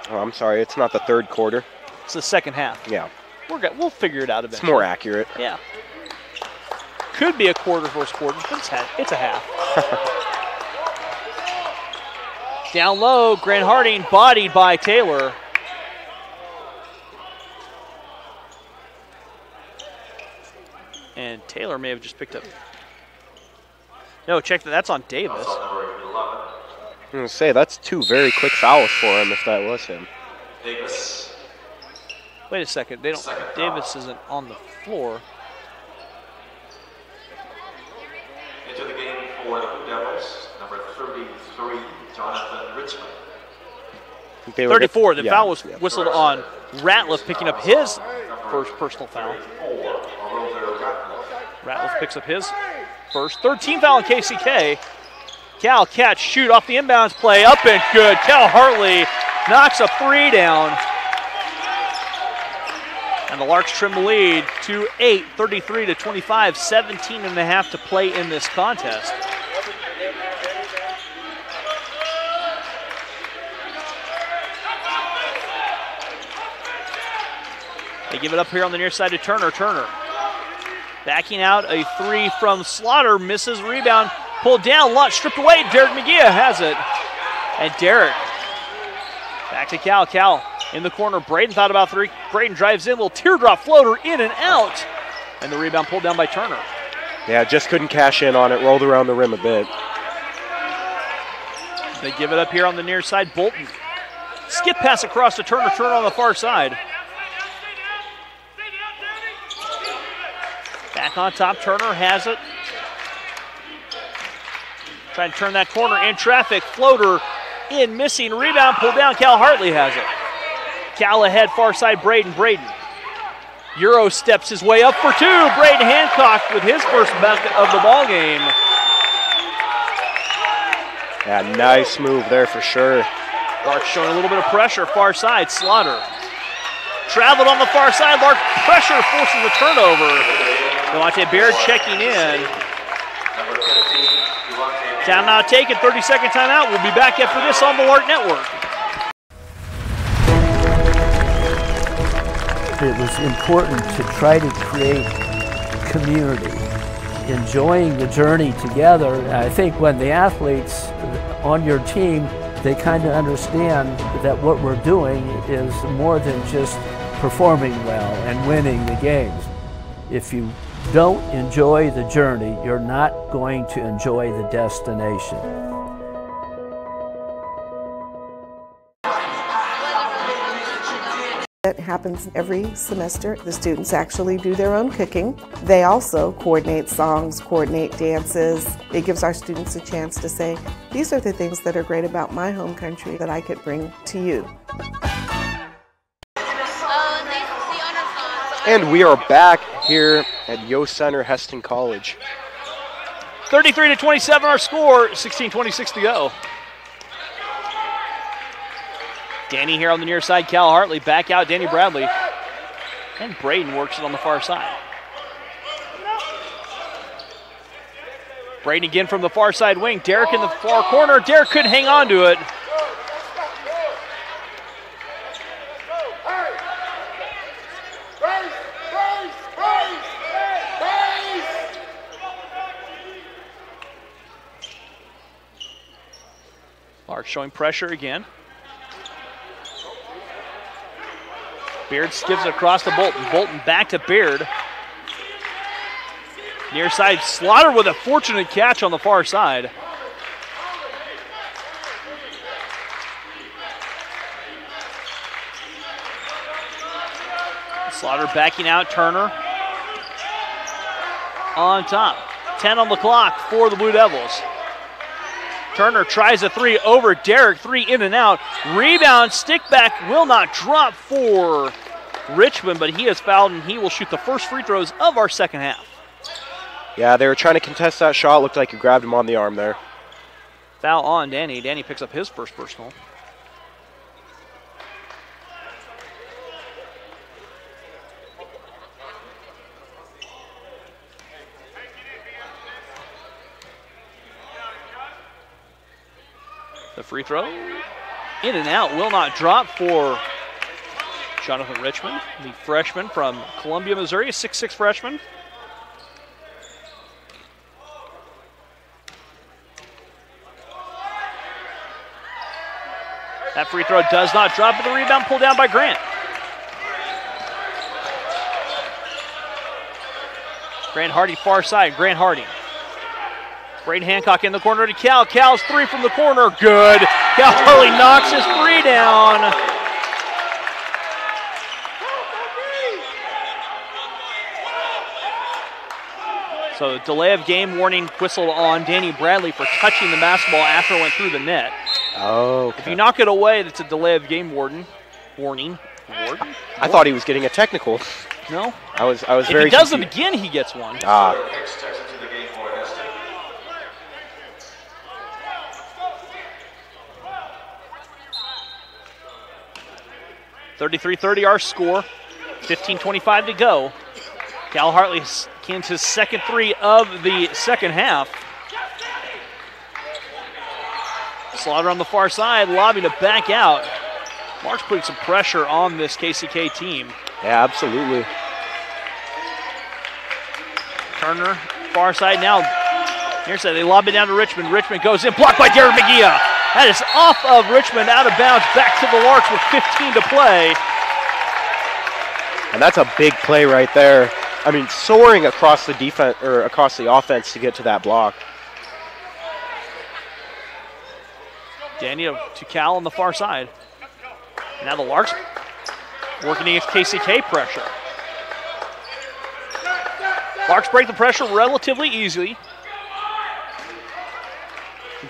S2: Oh, I'm sorry. It's not the third quarter.
S1: It's the second half.
S2: Yeah.
S1: We'll figure it out eventually.
S2: It's more accurate.
S1: Yeah. Could be a quarter versus quarter, but it's a half. Down low, Grant Harding bodied by Taylor. And Taylor may have just picked up. No, check that. That's on Davis.
S2: I'm going to say, that's 2 very quick fouls for him if that was him.
S3: Davis.
S1: Wait a second. Davis isn't on the floor.
S3: Into the game for the Blue Devils, number 33, Jonathan Richmond.
S1: 34. The foul was whistled on Ratliff, picking up his first personal foul. Ratliff picks up his first. 13th foul on KCK. Cal catch, shoot off the inbounds play, up and good. Cal Hartley knocks a three down. And the Larks trim the lead to 8, 33-25, 17 and a half to play in this contest. They give it up here on the near side to Turner. Turner backing out a three from Slaughter, misses, rebound, pulled down, stripped away. Derek McGee has it. And Derek back to Cal. Cal in the corner. Braden thought about three. Braden drives in, little teardrop floater in and out. And the rebound pulled down by Turner.
S2: Yeah, just couldn't cash in on it, rolled around the rim a bit.
S1: They give it up here on the near side. Bolton. Skip pass across to Turner. Turner on the far side. Back on top, Turner has it. Trying to turn that corner in traffic. Floater in, missing. Rebound, pulled down. Cal Hartley has it. Cal ahead, far side, Braden. Braden. Euro steps his way up for two. Braden Hancock with his first bucket of the ball game.
S2: Yeah, nice move there for sure.
S1: Lark showing a little bit of pressure, far side, Slaughter. Traveled on the far side, Lark pressure forces a turnover. Devontae Baird checking in. Timeout taken, 30-second timeout. We'll be back after this on the Lark Network.
S4: It was important to try to create community, enjoying the journey together. I think when the athletes on your team, they kind of understand that what we're doing is more than just performing well and winning the games. If you don't enjoy the journey, you're not going to enjoy the destination.
S21: That happens every semester. The students actually do their own cooking. They also coordinate songs, coordinate dances. It gives our students a chance to say, these are the things that are great about my home country that I could bring to you.
S2: And we are back here at Yost Center, Heston College.
S1: 33-27 our score, 16:26 to go. Danny here on the near side, Cal Hartley back out, Danny Bradley. And Braden works it on the far side. Braden again from the far side wing. Derek in the far corner. Derek couldn't hang on to it. Lark showing pressure again. Beard gives it across to Bolton. Bolton back to Beard. Near side, Slaughter with a fortunate catch on the far side. Slaughter backing out, Turner on top. 10 on the clock for the Blue Devils. Turner tries a three over Derek, three in and out. Rebound, stick back, will not drop for Richmond, but he is fouled and he will shoot the first free throws of our second half.
S2: Yeah, they were trying to contest that shot. Looked like he grabbed him on the arm there.
S1: Foul on Danny. Danny picks up his first personal. The free throw, in and out, will not drop for Jonathan Richmond, the freshman from Columbia, Missouri, a 6'6" freshman. That free throw does not drop, but the rebound pulled down by Grant. Grant Harding far side, Grant Harding. Braden Hancock in the corner to Cal. Cal's three from the corner, good. Cal Hartley knocks his three down. So delay of game warning whistled on Danny Bradley for touching the basketball after it went through the net.
S2: Oh, okay.
S1: If you knock it away, that's a delay of game warning.
S2: I thought he was getting a technical.
S1: No.
S2: I was
S1: if
S2: very
S1: he does
S2: confused.
S1: it again, he gets one. 33-30 our score. 15:25 to go. Cal Hartley cans his second three of the second half. Slaughter on the far side, lobbing to back out. Mark's putting some pressure on this KCK team.
S2: Yeah, absolutely.
S1: Turner, far side now. Here's that, they lob it down to Richmond. Richmond goes in, blocked by Derek McGee. That is off of Richmond, out of bounds, back to the Larks with 15 to play.
S2: And that's a big play right there. I mean, soaring across the defense or across the offense to get to that block.
S1: Danny to Cal on the far side. Now the Larks working against KCK pressure. Larks break the pressure relatively easily.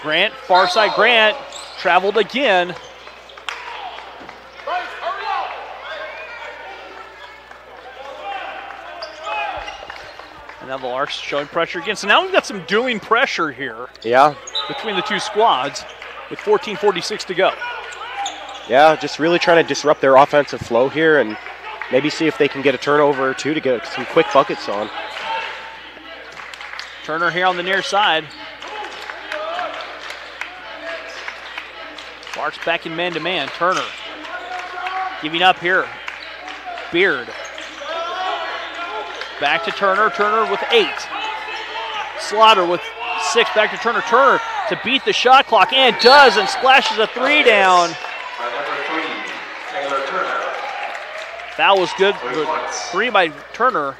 S1: Grant, far side Grant, traveled again. And now the Larks showing pressure again. So now we've got some dueling pressure here.
S2: Yeah.
S1: Between the two squads with 14:46 to go.
S2: Yeah, just really trying to disrupt their offensive flow here and maybe see if they can get a turnover or two to get some quick buckets on.
S1: Turner here on the near side. Larks back in man-to-man. Turner giving up here. Beard. Back to Turner. Turner with 8. Slaughter with 6. Back to Turner. Turner to beat the shot clock, and does, and splashes a 3 down. Foul was good. 3 by Turner.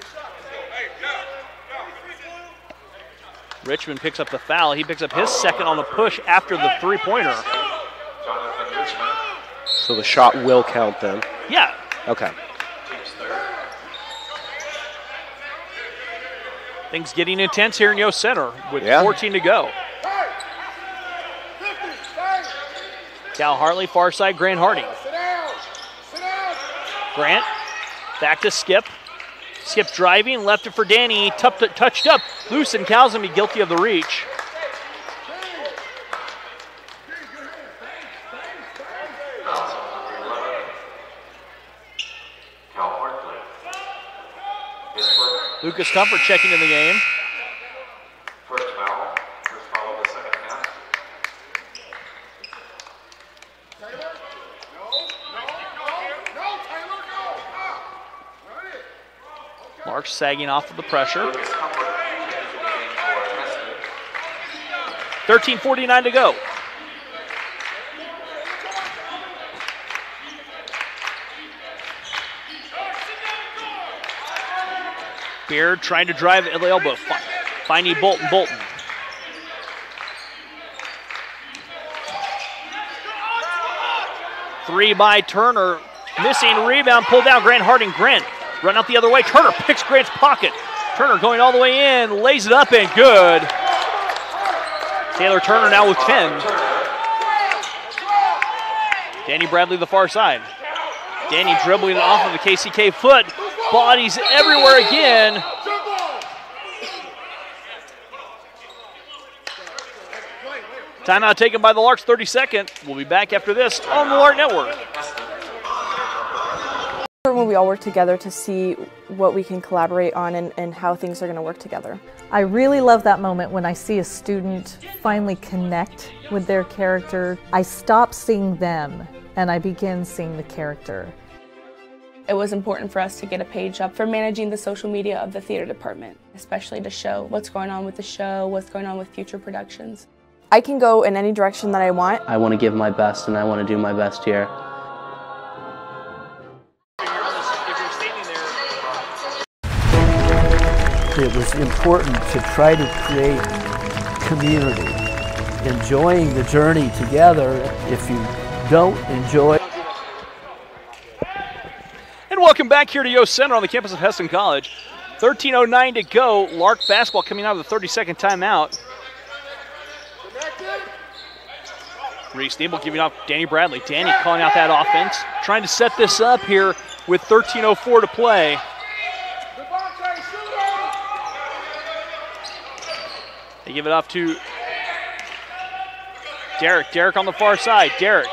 S1: Richmond picks up the foul. He picks up his second on the push after the three-pointer.
S2: So the shot will count then?
S1: Yeah.
S2: Okay.
S1: Things getting intense here in Yost Center with 14 to go. Cal Hartley, far side, Grant Harding. Grant, back to Skip. Skip's driving, left it for Danny, touched up. Loose, and Cal's gonna be guilty of the reach. Lucas Comfort checking in the game.
S3: First foul of the second half.
S1: 'Sagging off of the pressure. 13:49 to go. Beard trying to drive at the elbow, finding Bolton. Three by Turner, missing, rebound, pulled down, Grant Harding. Grant run out the other way, Turner picks Grant's pocket. Turner going all the way in, lays it up and good. Taylor Turner now with 10. Danny Bradley the far side. Danny dribbling it off of the KCK foot. Bodies everywhere again. Timeout taken by the Larks, 32nd. We'll be back after this on the Lark Network.
S10: When we all work together to see what we can collaborate on and how things are going to work together.
S22: I really love that moment when I see a student finally connect with their character. I stop seeing them and I begin seeing the character.
S23: It was important for us to get a page up for managing the social media of the theater department, especially to show what's going on with the show, what's going on with future productions.
S21: I can go in any direction that I want.
S24: I want to give my best and I want to do my best here.
S4: It was important to try to create community, enjoying the journey together. If you don't enjoy.
S1: And welcome back here to Yost Center on the campus of Hesston College. 13:09 to go. Lark basketball coming out of the 32nd timeout. Reese Nebel giving off Danny Bradley. Danny calling out that offense. Trying to set this up here with 13:04 to play. They give it off to Derek. Derek on the far side. Derek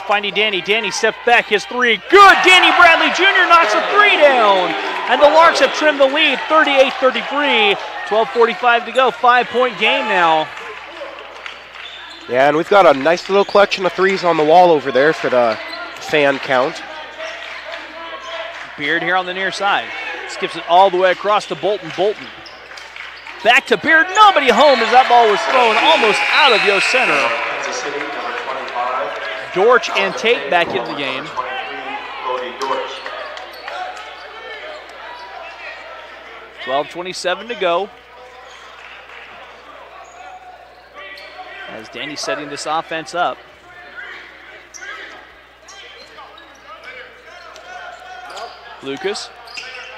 S1: finding Danny. Danny steps back, his three. Good! Danny Bradley Jr. knocks a three down. And the Larks have trimmed the lead, 38-33. 12:45 to go, 5-point game now.
S2: Yeah, and we've got a nice little collection of threes on the wall over there for the fan count.
S1: Beard here on the near side. Skips it all the way across to Bolton. Bolton. Back to Beard. Nobody home as that ball was thrown almost out of Yost Center. Dortch and Tate back into the game. 12:27 to go. As Danny's setting this offense up. Lucas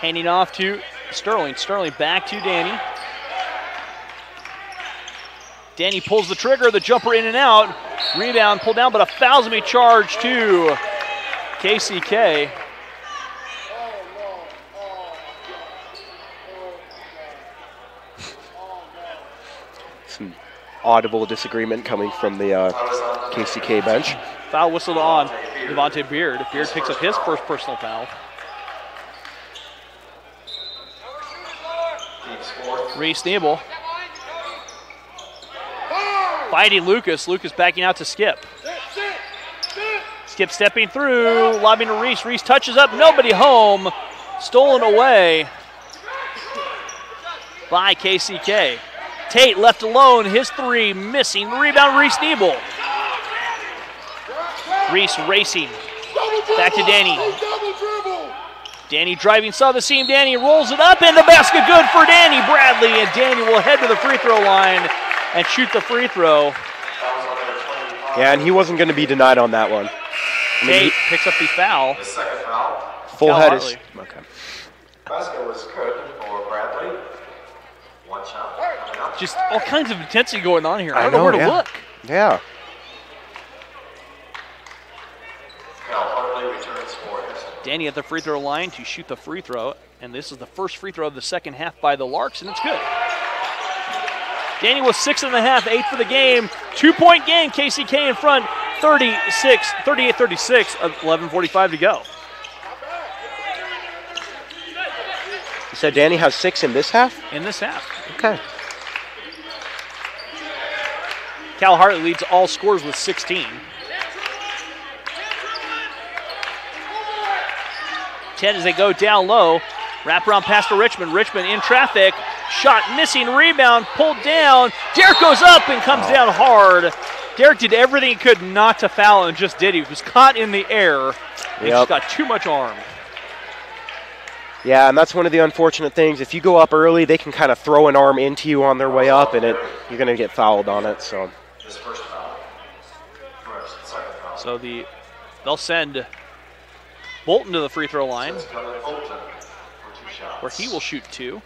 S1: handing off to Sterling. Sterling back to Danny. Danny pulls the trigger, the jumper in and out. Rebound pulled down, but a foul's going to be charged to KCK.
S2: Some audible disagreement coming from the KCK bench.
S1: Foul whistled on Devontae Beard. Beard picks up his first personal foul. Reese Nebel. Fighting Lucas. Lucas backing out to Skip. Skip stepping through, lobbing to Reese. Reese touches up, nobody home. Stolen away by KCK. Tate left alone, his three missing. Rebound, Reese Nebel. Reese racing. Back to Danny. Danny driving, saw the seam. Danny rolls it up, and the basket good for Danny Bradley. And Danny will head to the free throw line and shoot the free throw.
S2: Yeah, and he wasn't going to be denied on that one.
S1: Tate picks up the foul.
S3: The second foul.
S2: Full head is okay.
S3: Basket was good for Bradley. One shot.
S1: Just all kinds of intensity going on here. I don't know where to look.
S2: Yeah.
S1: Danny at the free throw line to shoot the free throw, and this is the first free throw of the second half by the Larks, and it's good. Danny was 6.5, 8 for the game. 2-point game, KCK in front, 38-36, 11:45 to go.
S2: You said Danny has 6 in this half?
S1: In this half.
S2: Okay.
S1: Cal Hartley leads all scorers with 16. 10 as they go down low. Wraparound pass to Richmond. Richmond in traffic. Shot missing. Rebound pulled down. Derek goes up and comes down hard. Derek did everything he could not to foul and just did. He was caught in the air. He just got too much arm.
S2: Yeah, and that's one of the unfortunate things. If you go up early, they can kind of throw an arm into you on their way up, and you're going to get fouled on it. So
S1: they'll send Bolton to the free throw line, where he will shoot 2.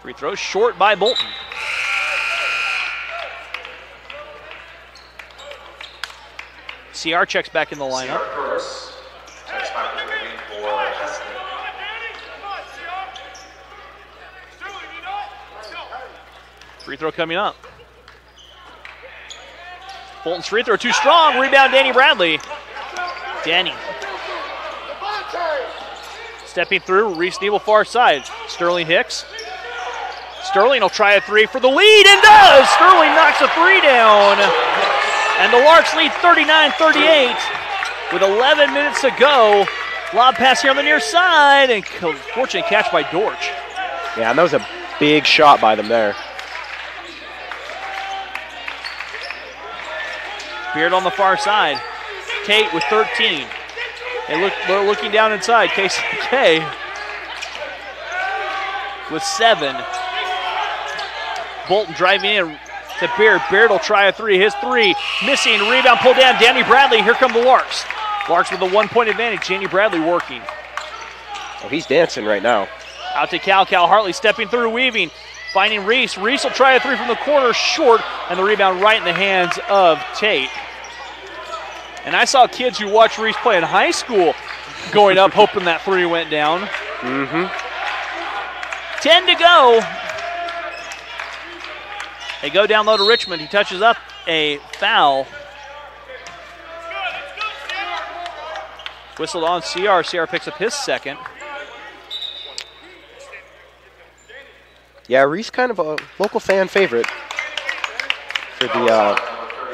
S1: Free throw short by Bolton. CR checks back in the lineup. Free throw coming up. Bolton's free throw too strong. Rebound, Danny Bradley. Danny. Stepping through, Reese Nebel far side. Sterling Hicks. Sterling will try a 3 for the lead and does! Sterling knocks a 3 down. And the Larks lead 39-38 with 11 minutes to go. Lob pass here on the near side, and fortunate catch by Dortch.
S2: Yeah, and that was a big shot by them there.
S1: Beard on the far side. Tate with 13. They're looking down inside. KCK with 7. Bolton driving in to Beard. Beard will try a 3. His 3 missing. Rebound pulled down. Danny Bradley. Here come the Larks. Larks with a 1-point advantage. Danny Bradley working.
S2: Oh, he's dancing right now.
S1: Out to Cal. Cal Hartley stepping through, weaving. Finding Reese. Reese will try a 3 from the corner. Short. And the rebound right in the hands of Tate. And I saw kids who watched Reese play in high school going up hoping that 3 went down. 10 to go. They go down low to Richmond. He touches up a foul. Whistled on CR. CR picks up his second.
S2: Yeah, Reese kind of a local fan favorite for the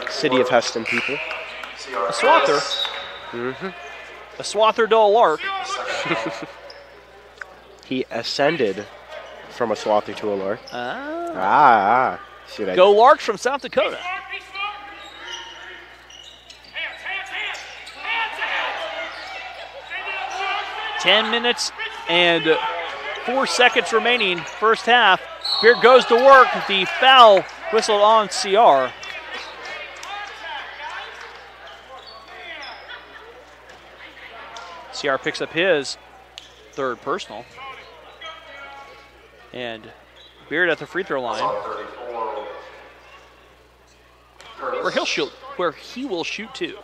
S2: City of Heston people.
S1: A Swather.
S2: Mm-hmm.
S1: A Swather to a Lark.
S2: He ascended from a Swather to a Lark. See what I
S1: Go
S2: did?
S1: Larks from South Dakota. Ten minutes and 4 seconds remaining, first half. Beard goes to work. The foul whistled on CR. CR picks up his third personal. And Beard at the free throw line, where he will shoot two.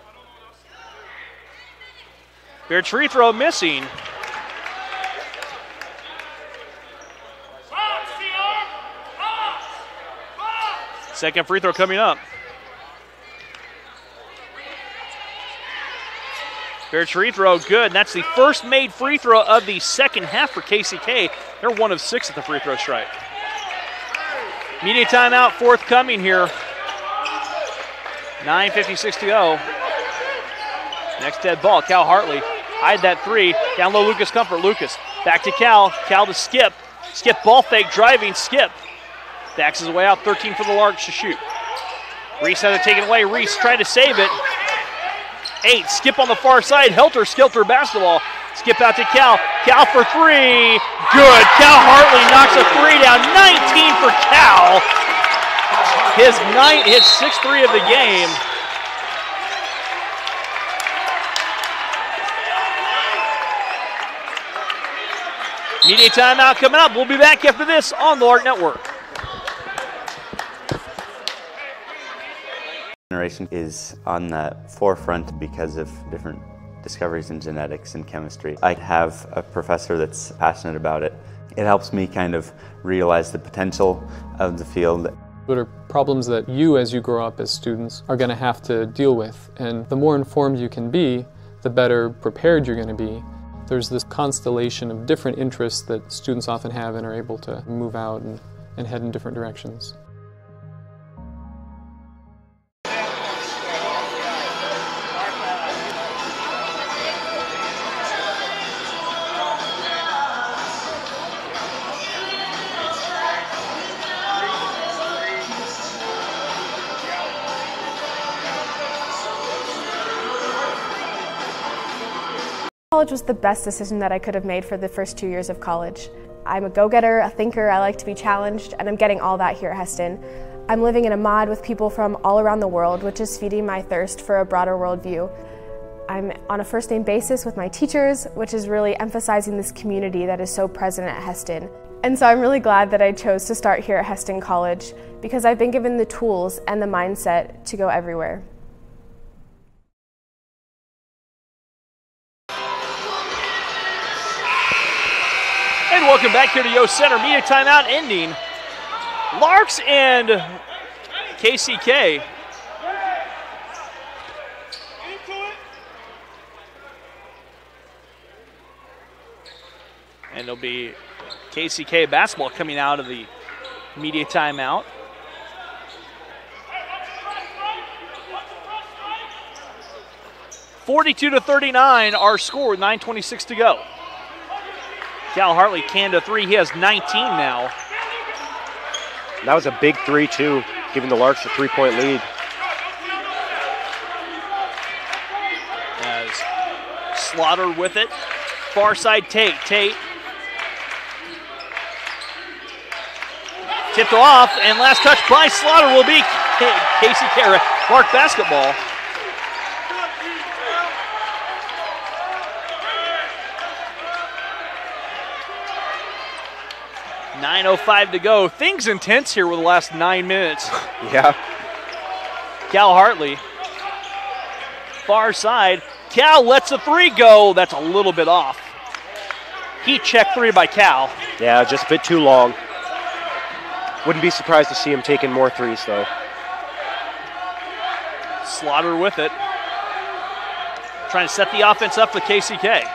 S1: Beard's free throw missing. Second free throw coming up. Beard's free throw good, and that's the first made free throw of the second half for KCK. They're 1 of 6 at the free throw strike. Media timeout forthcoming here. 9:56 to go. Next dead ball, Cal Hartley. Hide that three. Down low, Lucas Comfort. Lucas back to Cal. Cal to Skip. Skip ball fake, driving Skip. Backs his way out, 13 for the Larks to shoot. Reese has it taken away. Reese trying to save it. 8, Skip on the far side. Helter-skelter basketball. Skip out to Cal. Cal for three. Good. Cal Hartley knocks a three down. 19 for Cal. His 6th three of the game. Media timeout coming up. We'll be back after this on the Lark Network.
S5: Generation is on the forefront because of different discoveries in genetics and chemistry. I have a professor that's passionate about it. It helps me kind of realize the potential of the field.
S6: What are problems that you, as you grow up as students, are going to have to deal with? And the more informed you can be, the better prepared you're going to be. There's this constellation of different interests that students often have and are able to move out and head in different directions.
S10: College was the best decision that I could have made for the first 2 years of college. I'm a go-getter, a thinker, I like to be challenged, and I'm getting all that here at Heston. I'm living in a mod with people from all around the world, which is feeding my thirst for a broader worldview. I'm on a first-name basis with my teachers, which is really emphasizing this community that is so present at Heston. And so I'm really glad that I chose to start here at Heston College because I've been given the tools and the mindset to go everywhere.
S1: And welcome back here to Yost Center. Media timeout ending. Larks and KCK. And it'll be KCK basketball coming out of the media timeout. (42-39) our score with 9:26 to go. Cal Hartley canned a three. He has 19 now.
S2: That was a big three, too, giving the Larks a 3-point lead.
S1: As Slaughter with it. Far side Tate. Tate tipped off, and last touch by Slaughter will be KCK Lark basketball. .905 to go. Things intense here with the last 9 minutes.
S2: Yeah.
S1: Cal Hartley. Far side. Cal lets a three go. That's a little bit off. Heat check three by Cal.
S2: Yeah, just a bit too long. Wouldn't be surprised to see him taking more threes, though.
S1: Slaughter with it. Trying to set the offense up for KCK.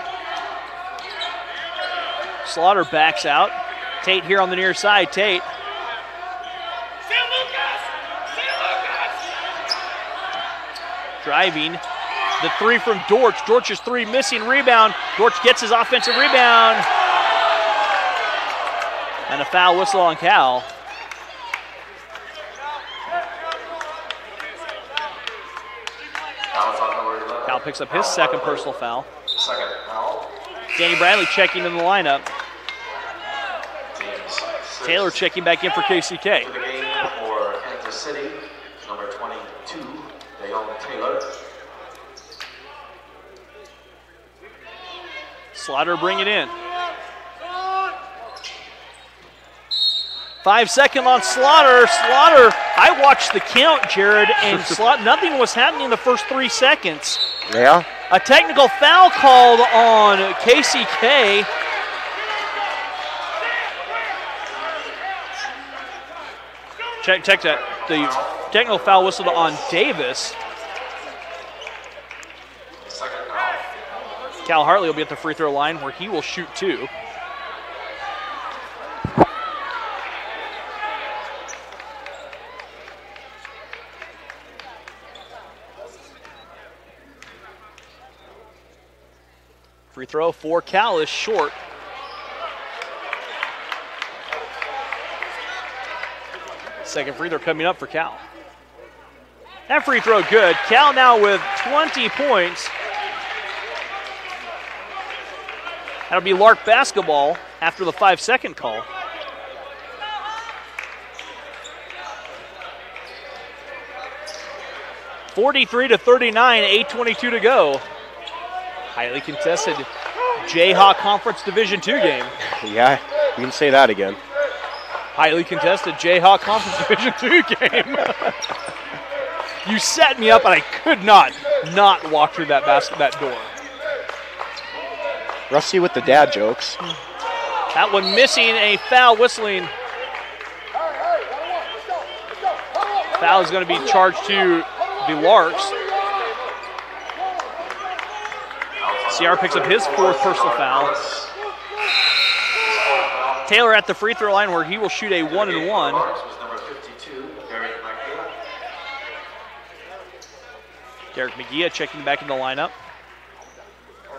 S1: Slaughter backs out. Tate here on the near side. Tate. Driving. The three from Dortch. Dortch's three missing. Rebound. Dortch gets his offensive rebound. And a foul whistle on Cal. Cal picks up his second personal foul.
S3: Second foul.
S1: Danny Bradley checking in the lineup. Taylor checking back in for KCK.
S3: For the game for Kansas City, number 22, Dayon Taylor.
S1: Slaughter bring it in. 5 seconds on Slaughter. Slaughter, I watched the count, Jared, and nothing was happening in the first 3 seconds.
S2: Yeah.
S1: A technical foul called on KCK. Check that. The technical foul whistled on Davis. Cal Hartley will be at the free throw line where he will shoot 2. Free throw for Cal is short. Second free throw coming up for Cal. That free throw good. Cal now with 20 points. That'll be Lark basketball after the 5-second call. (43-39), 8:22 to go. Highly contested Jayhawk Conference Division II game.
S2: Yeah, you can say that again.
S1: Highly contested Jayhawk Conference Division II game. You set me up, and I could not walk through that door.
S2: Rusty with the dad jokes.
S1: That one missing, a foul whistling. Foul is going to be charged to the Larks. CR picks up his 4th personal foul. Taylor at the free throw line where he will shoot a 1-and-1. Derek McGee checking back in the lineup.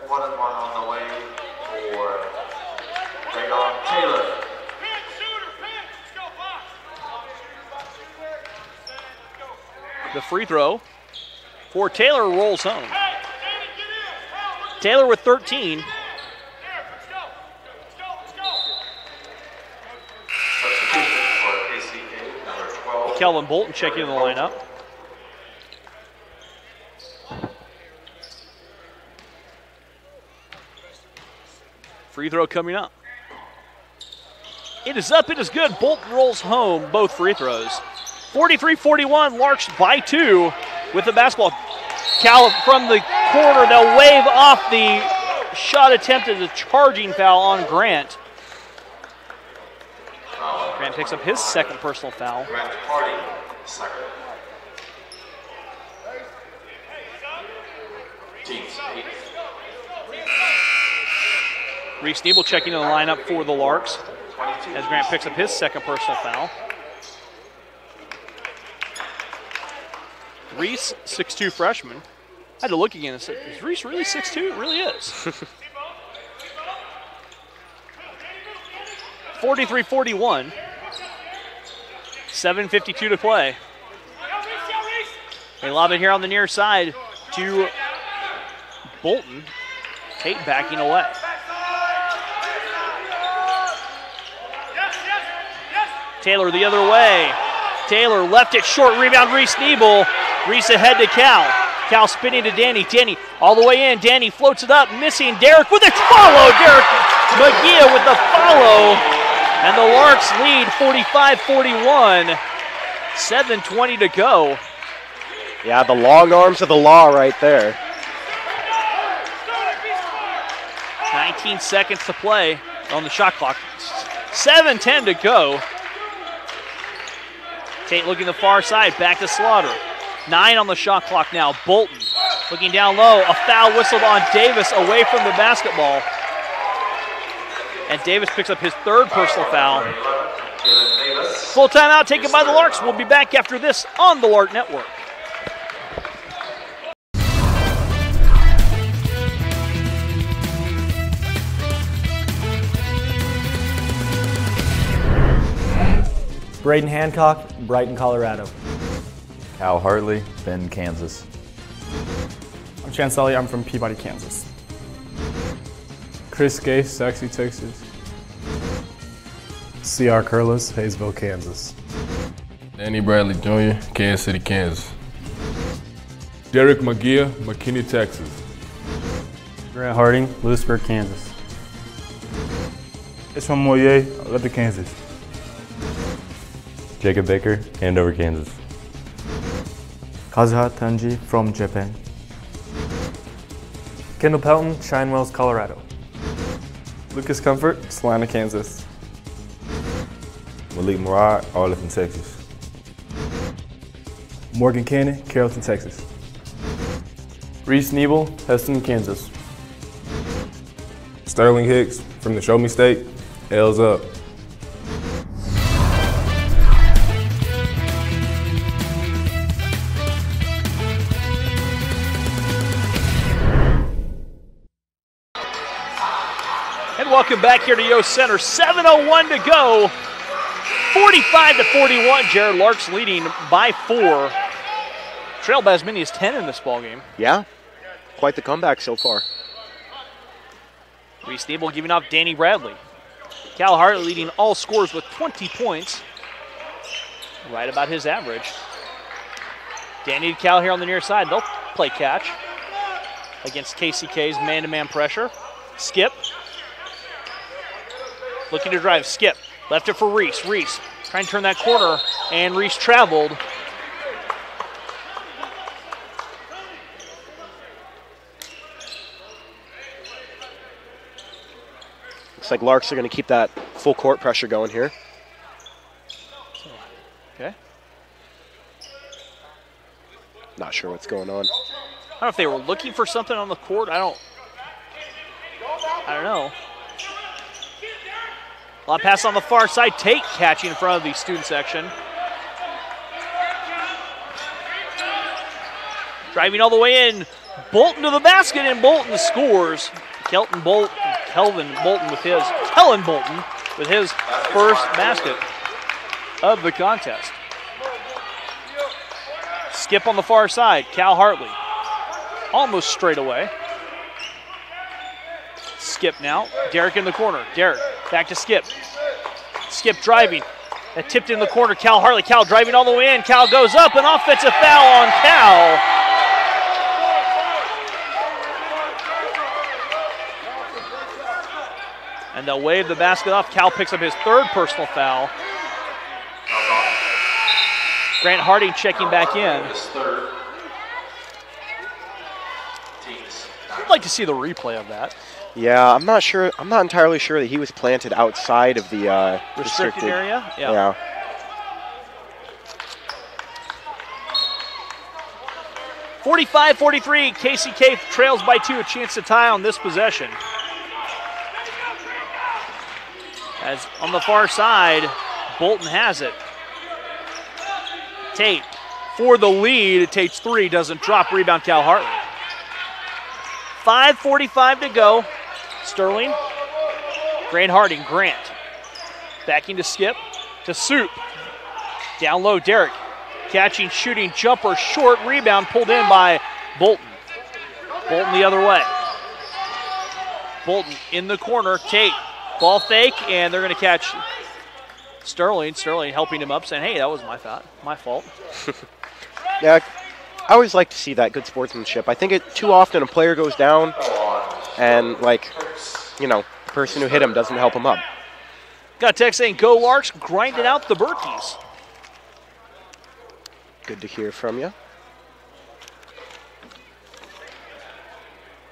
S3: 1-and-1 on the way for Dayon Taylor.
S1: The free throw for Taylor rolls home. Taylor with 13. Kelvin Bolton checking in the lineup. Free throw coming up. It is up, it is good. Bolton rolls home both free throws. 43-41, Larks by 2 with the basketball. Cal from the corner, they'll wave off the shot attempt as a charging foul on Grant. Grant picks up his 2nd personal foul.
S3: Grant Hardy, 2nd. Teams 8.
S1: Reese Nebel checking in the lineup for the Larks as Grant picks up his 2nd personal foul. Reese, 6'2" freshman. I had to look again and say, is Reese really 6'2"? It really is. 43-41. 7:52 to play. They lob it here on the near side to Bolton. Tate backing away. Taylor the other way. Taylor left it short, rebound Reese Nebel. Reese ahead to Cal. Cal spinning to Danny. Danny all the way in. Danny floats it up, missing. Derek with a follow. Derek McGee with the follow. And the Larks lead 45-41. 7:20 to go.
S2: Yeah, the long arms of the law right there.
S1: 19 seconds to play on the shot clock. 7:10 to go. Tate looking the far side, back to Slaughter. 9 on the shot clock now. Bolton looking down low. A foul whistled on Davis away from the basketball. And Davis picks up his 3rd personal foul. Full timeout taken by the Larks. We'll be back after this on the Lark Network.
S7: Braden Hancock, Brighton, Colorado.
S8: Cal Hartley, Bend, Kansas.
S15: I'm Chance Elliott, I'm from Peabody, Kansas.
S18: Chris Gay, Saxey, Texas. C.R. Curlis, Hayesville, Kansas.
S17: Danny Bradley Jr., Kansas City, Kansas. Derek McGeer, McKinney, Texas.
S14: Grant Harding, Lewisburg, Kansas.
S18: It's from Moyer, Lubbock, Kansas.
S13: Jacob Baker, Andover, Kansas.
S14: Kazuha Tanji from Japan.
S15: Kendall Pelton, Shinewells, Colorado. Lucas Comfort, Salina, Kansas.
S17: Malik Murad, Arlington, Texas.
S18: Morgan Cannon, Carrollton, Texas.
S16: Reese Nebel, Heston, Kansas.
S20: Sterling Hicks from the Show Me State, L's up.
S1: And welcome back here to Yost Center. 7:01 to go. 45-41. Jared Larks leading by 4. Trailed by as many as 10 in this ballgame.
S2: Yeah, quite the comeback so far.
S1: Reese Nebel giving off Danny Bradley. Cal Hartley leading all scores with 20 points. Right about his average. Danny to Cal here on the near side. They'll play catch against KCK's man-to-man pressure. Skip. Looking to drive. Skip. Left it for Reese. Reese trying to turn that corner, and Reese traveled.
S2: Looks like Larks are going to keep that full court pressure going here.
S1: Okay.
S2: Not sure what's going on.
S1: I don't know if they were looking for something on the court. I don't know. Long pass on the far side. Tate catching in front of the student section. Driving all the way in. Bolton to the basket, and Bolton scores. Kellen Bolton with his first basket of the contest. Skip on the far side. Cal Hartley. Almost straight away. Skip now. Derek in the corner. Derek back to Skip. Skip driving. That tipped in the corner. Cal Hartley. Cal driving all the way in. Cal goes up. An offensive foul on Cal. And they'll wave the basket off. Cal picks up his 3rd personal foul. Grant Harding checking back in. I'd like to see the replay of that.
S2: Yeah, I'm not sure. I'm not entirely sure that he was planted outside of the
S1: restricted area.
S2: Yeah.
S1: 45-43. KCK trails by 2. A chance to tie on this possession. As on the far side, Bolton has it. Tate for the lead. Tate's 3 doesn't drop. Rebound Cal Hartley. 5:45 to go. Sterling. Grant Harding. Grant. Backing to Skip. To Soup. Down low, Derek. Catching, shooting, jumper, short. Rebound pulled in by Bolton. Bolton the other way. Bolton in the corner. Tate. Ball fake, and they're going to catch Sterling. Sterling helping him up, saying, hey, that was my fault.
S2: Yeah, I always like to see that good sportsmanship. I think too often a player goes down and, the person who hit him doesn't help him up.
S1: Got a text saying, go Larks, grinding out the Berkeys.
S2: Good to hear from you.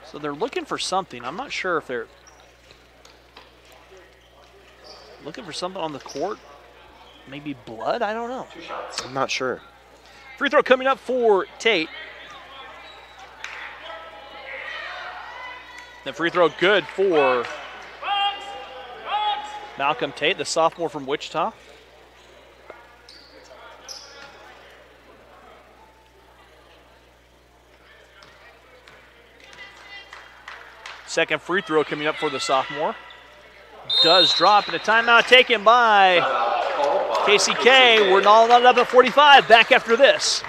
S1: So they're looking for something. I'm not sure if they're looking for something on the court. maybe blood? I don't know.
S2: I'm not sure.
S1: Free throw coming up for Tate. The free throw good for Malcolm Tate, the sophomore from Wichita. Second free throw coming up for the sophomore. Does drop, and a timeout taken by KCK. We're all not up at 45. Back after this.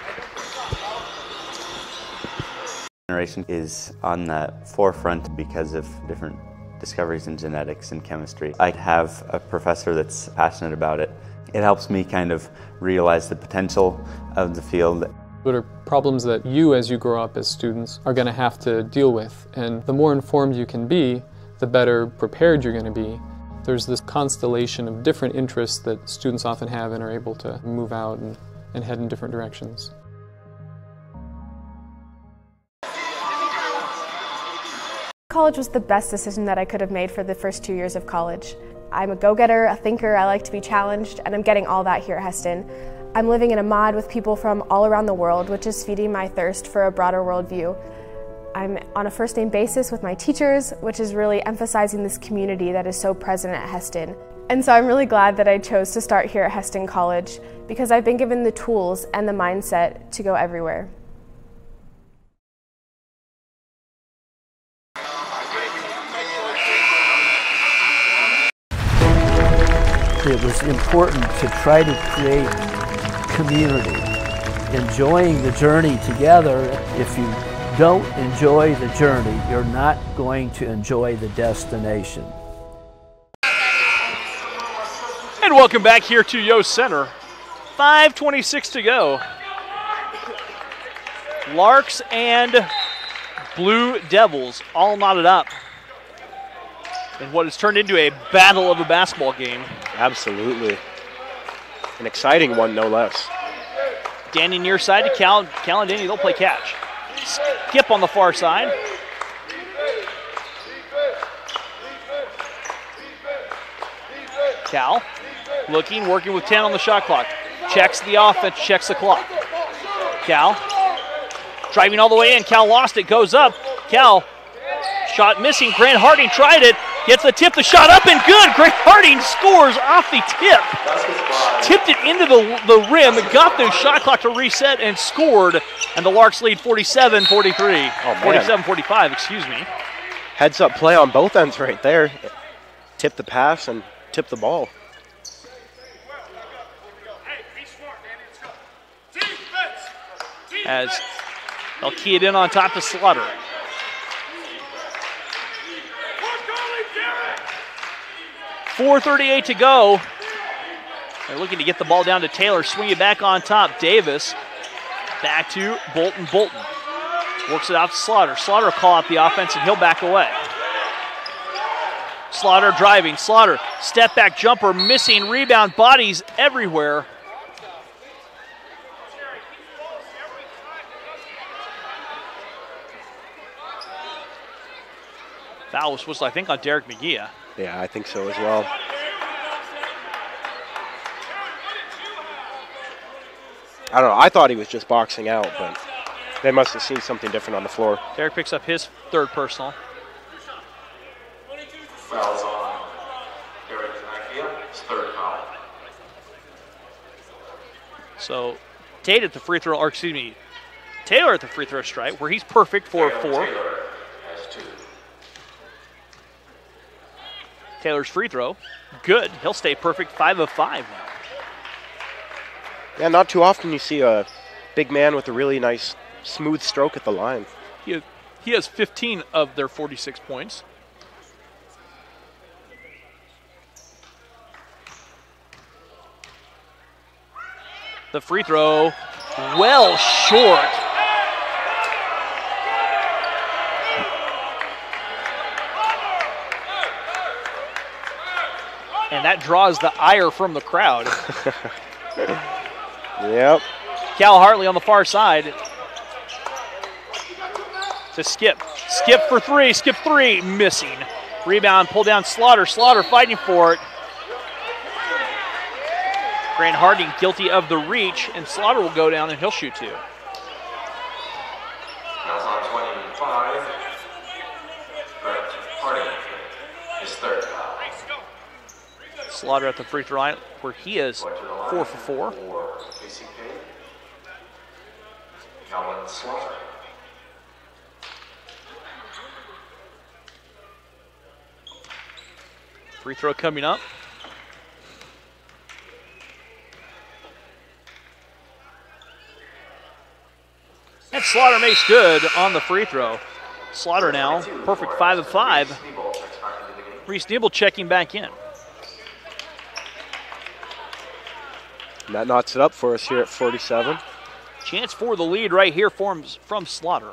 S5: Generation is on the forefront because of different discoveries in genetics and chemistry. I have a professor that's passionate about it. It helps me kind of realize the potential of the field.
S6: What are problems that you, as you grow up as students, are going to have to deal with? And the more informed you can be, the better prepared you're going to be. There's this constellation of different interests that students often have and are able to move out and head in different directions.
S10: College was the best decision that I could have made for the first 2 years of college. I'm a go-getter, a thinker, I like to be challenged, and I'm getting all that here at Heston. I'm living in a mod with people from all around the world, which is feeding my thirst for a broader worldview. I'm on a first-name basis with my teachers, which is really emphasizing this community that is so present at Heston. And so I'm really glad that I chose to start here at Heston College because I've been given the tools and the mindset to go everywhere.
S4: It was important to try to create community, enjoying the journey together. If you don't enjoy the journey, you're not going to enjoy the destination.
S1: And welcome back here to Yost Center. 5:26 to go. Larks and Blue Devils all knotted up in what has turned into a battle of a basketball game.
S2: Absolutely. An exciting one, no less.
S1: Danny near side to Cal and Danny, they'll play catch. Skip on the far side. Cal looking, working with 10 on the shot clock. Checks the offense, checks the clock. Cal driving all the way in. Cal lost it, goes up. Cal, shot missing. Grant Harding tried it. Gets the tip, the shot up and good. Grant Harding scores off the tip. Tipped it into the rim, got the shot clock to reset and scored. And the Larks lead 47-43.
S2: Oh,
S1: 47-45, excuse me.
S2: Heads up play on both ends right there. Tip the pass and tip the ball.
S1: As they'll key it in on top to Slaughter. .438 to go. They're looking to get the ball down to Taylor. Swing it back on top. Davis back to Bolton. Bolton works it out to Slaughter. Slaughter will call out the offense and he'll back away. Slaughter driving. Slaughter step back jumper missing. Rebound, bodies everywhere. Foul was whistled, I think, on Derek McGee.
S2: Yeah, I think so as well. I don't know. I thought he was just boxing out, but they must have seen something different on the floor.
S1: Derek picks up his third personal.
S3: Fouls on Derek Tanakia, his third foul.
S1: So Tate at the free throw, or excuse me, Taylor at the free throw stripe, where he's perfect for 4.
S3: Taylor has 2.
S1: Taylor's free throw, good. He'll stay perfect, 5 of 5 now.
S2: Yeah, not too often you see a big man with a really nice, smooth stroke at the line.
S1: He has 15 of their 46 points. The free throw, well short. And that draws the ire from the crowd.
S2: Yep.
S1: Cal Hartley on the far side. To Skip. Skip for 3. Skip 3. Missing. Rebound. Pull down Slaughter. Slaughter fighting for it. Grant Harding guilty of the reach, and Slaughter will go down and he'll shoot 2.
S3: That's on 25. Grant Harding, his third foul.
S1: Slaughter at the free throw line where he is 4 for 4.
S3: For KCK, Calvin Slaughter.
S1: Free throw coming up. And Slaughter makes good on the free throw. Slaughter now, perfect 5 of 5. Reese Nebel checking back in.
S2: And that knots it up for us here at 47.
S1: Chance for the lead right here from Slaughter.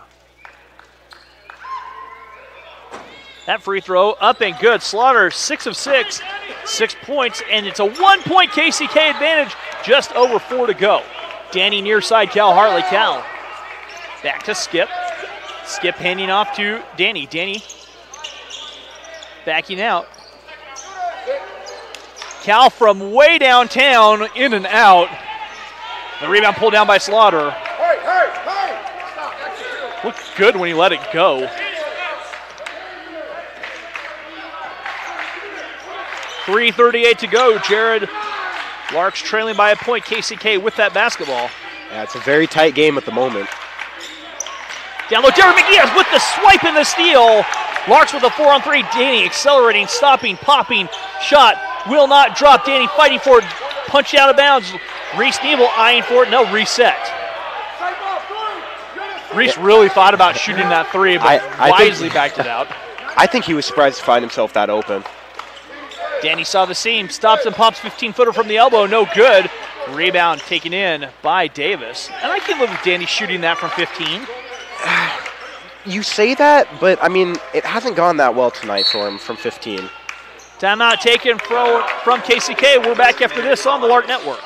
S1: That free throw up and good. Slaughter 6 of 6, 6 points, and it's a 1-point KCK advantage, just over 4 to go. Danny near side, Cal Hartley. Cal back to Skip. Skip handing off to Danny. Danny backing out. Cal from way downtown, in and out. The rebound pulled down by Slaughter. Looked good when he let it go. 3:38 to go. Jared Larks trailing by a point. KCK with that basketball.
S2: Yeah, it's a very tight game at the moment.
S1: Down low, Derek McGee with the swipe and the steal. Larks with a 4-on-3. Danny accelerating, stopping, popping. Shot will not drop. Danny fighting for it. Punch out of bounds. Reese Nebel eyeing for it. No, reset. Reese really thought about shooting that 3, but wisely backed it out.
S2: I think he was surprised to find himself that open.
S1: Danny saw the seam, stops and pops 15-footer from the elbow, no good. Rebound taken in by Davis. And I can live with Danny shooting that from 15.
S2: You say that, but I mean, it hasn't gone that well tonight for him from 15.
S1: Timeout taken from KCK. We're back after this on the Lark Network.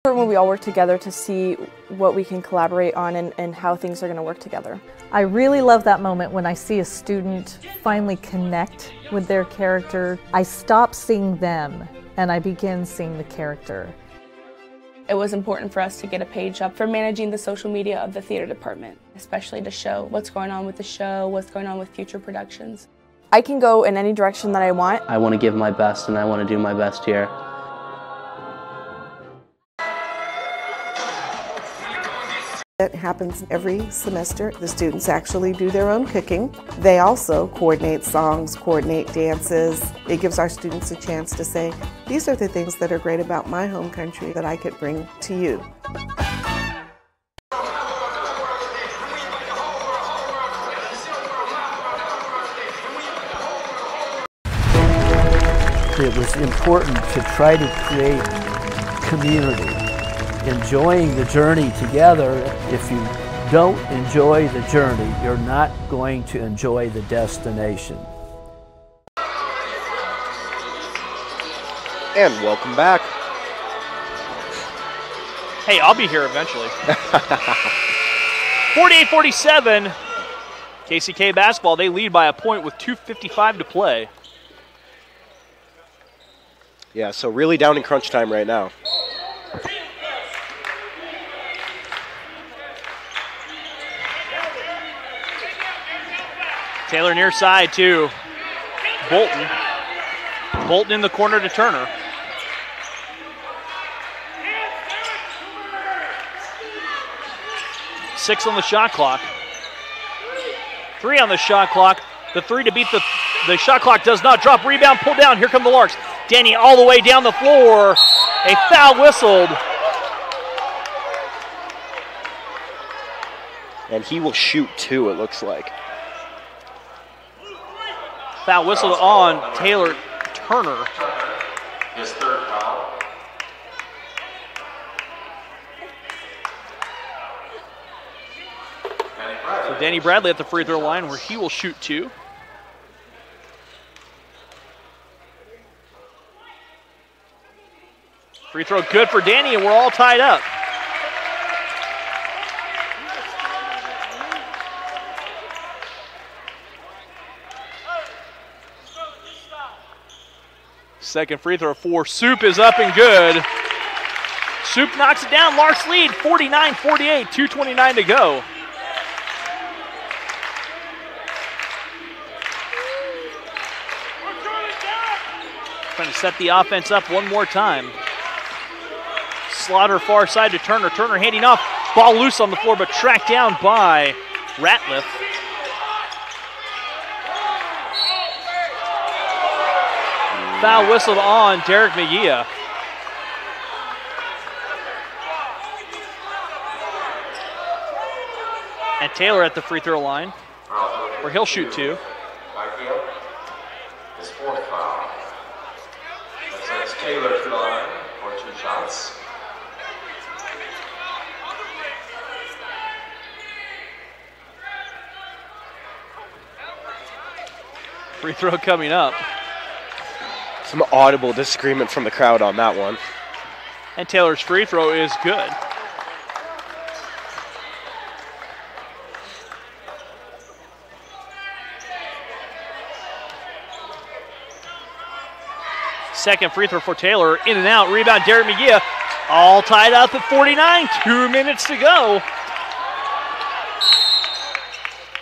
S23: When we all work together to see what we can collaborate on and how things are going to work together.
S22: I really love that moment when I see a student finally connect with their character. I stop seeing them and I begin seeing the character.
S23: It was important for us to get a page up for managing the social media of the theater department, especially to show what's going on with the show, what's going on with future productions. I can go in any direction that I want.
S24: I want to give my best and I want to do my best here.
S21: It happens every semester. The students actually do their own cooking. They also coordinate songs, coordinate dances. It gives our students a chance to say, these are the things that are great about my home country that I could bring to you.
S4: It was important to try to create community. Enjoying the journey together. If you don't enjoy the journey, you're not going to enjoy the destination.
S2: And welcome back.
S1: Hey, I'll be here eventually. 48-47, KCK basketball. They lead by a point with 2:55 to play.
S2: Yeah, so really down in crunch time right now.
S1: Taylor near side to Bolton. Bolton in the corner to Turner. Six on the shot clock. 3 on the shot clock. The 3 to beat the shot clock does not drop. Rebound pulled down. Here come the Larks. Danny all the way down the floor. A foul whistled.
S2: And he will shoot 2, it looks like.
S1: Foul whistled on Taylor Turner.
S3: His third foul.
S1: So Danny Bradley at the free throw line where he will shoot 2. Free throw good for Danny, and we're all tied up. Second free throw for Soup is up and good. Soup knocks it down. Larks lead 49-48, 2:29 to go. Trying to set the offense up one more time. Slaughter far side to Turner. Turner handing off. Ball loose on the floor, but tracked down by Ratliff. Foul whistled on Derek McGee. And Taylor at the free throw line, where he'll shoot two.
S3: His fourth foul. That sends Taylor to the line for 2 shots.
S1: Free throw coming up.
S2: Some audible disagreement from the crowd on that one.
S1: And Taylor's free throw is good. Second free throw for Taylor, in and out, rebound Derek McGee. All tied up at 49, 2 minutes to go.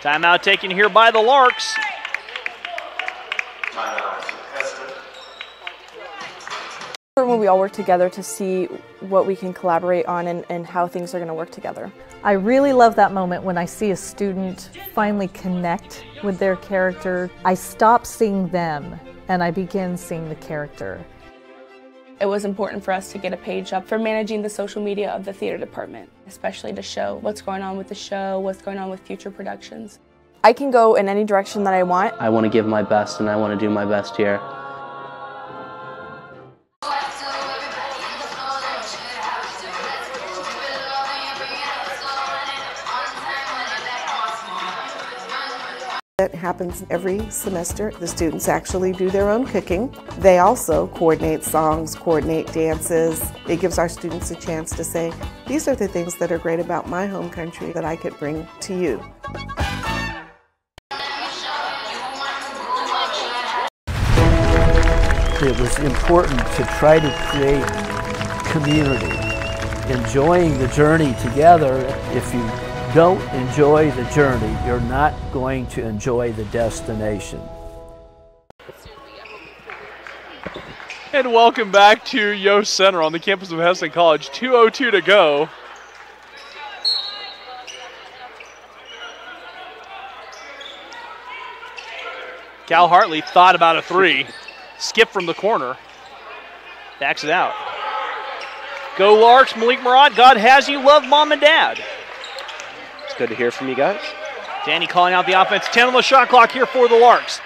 S1: Timeout taken here by the Larks.
S23: When we all work together to see what we can collaborate on and how things are going to work together.
S22: I really love that moment when I see a student finally connect with their character. I stop seeing them and I begin seeing the character.
S23: It was important for us to get a page up for managing the social media of the theater department, especially to show what's going on with the show, what's going on with future productions. I can go in any direction that I want.
S24: I want to give my best and I want to do my best here.
S21: That happens every semester. The students actually do their own cooking. They also coordinate songs, coordinate dances. It gives our students a chance to say, these are the things that are great about my home country that I could bring to you.
S4: It was important to try to create community, enjoying the journey together. If you don't enjoy the journey, you're not going to enjoy the destination.
S1: And welcome back to Yost Center on the campus of Hesston College. 2:02 to go. Cal Hartley thought about a three. Skip from the corner. Backs it out. Go Larks, Malik Murad, God has you, love mom and dad.
S2: It's good to hear from you guys.
S1: Danny calling out the offense. 10 on the shot clock here for the Larks.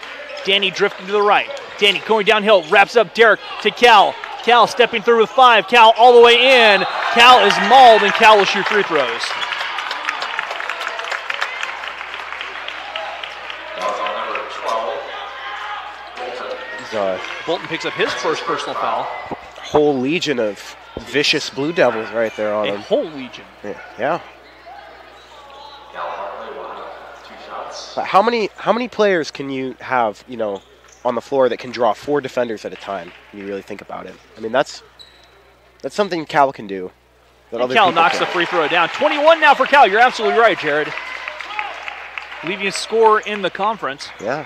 S1: Danny drifting to the right. Danny going downhill, wraps up Derek to Cal. Cal stepping through with 5. Cal all the way in. Cal is mauled and Cal will shoot free throws. Bolton picks up his first personal foul.
S2: Whole legion of vicious Blue Devils right there on him.
S1: A whole legion.
S2: Yeah. But how many players can you have, you know, on the floor that can draw 4 defenders at a time when you really think about it? I mean, that's something Cal can do.
S1: And Cal knocks the free throw down. 21 now for Cal. You're absolutely right, Jared. Leading scorer in the conference.
S2: Yeah.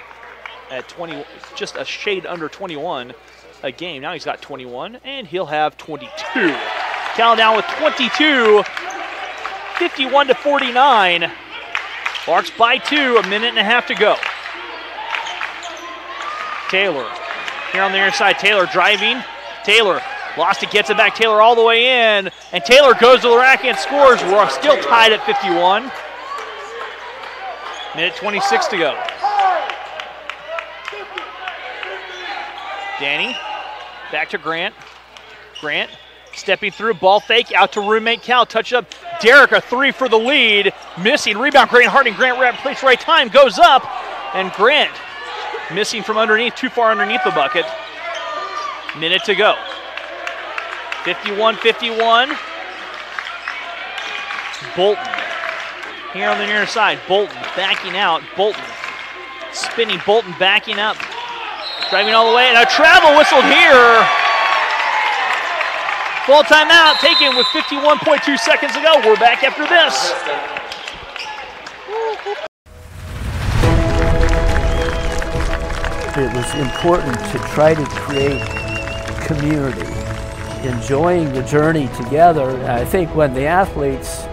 S1: At 20, just a shade under 21 a game. Now he's got 21, and he'll have 22. Cal now with 22, 51-49. Larks by 2, a minute and a half to go. Taylor here on the near side. Taylor driving. Taylor lost it, gets it back. Taylor all the way in, and Taylor goes to the rack and scores. We're still tied at 51. Minute 26 to go. Danny, back to Grant. Grant stepping through, ball fake, out to roommate Cal. Touch up, Derek, a 3 for the lead. Missing, rebound, Grant Harding. Grant right place, right time, goes up. And Grant missing from underneath, too far underneath the bucket. Minute to go. 51-51. Bolton here on the near side. Bolton backing out. Bolton spinning. Bolton backing up. Driving all the way, and a travel whistled here. Full timeout taken with 51.2 seconds to go. We're back after this.
S4: It was important to try to create community, enjoying the journey together. And I think when the athletes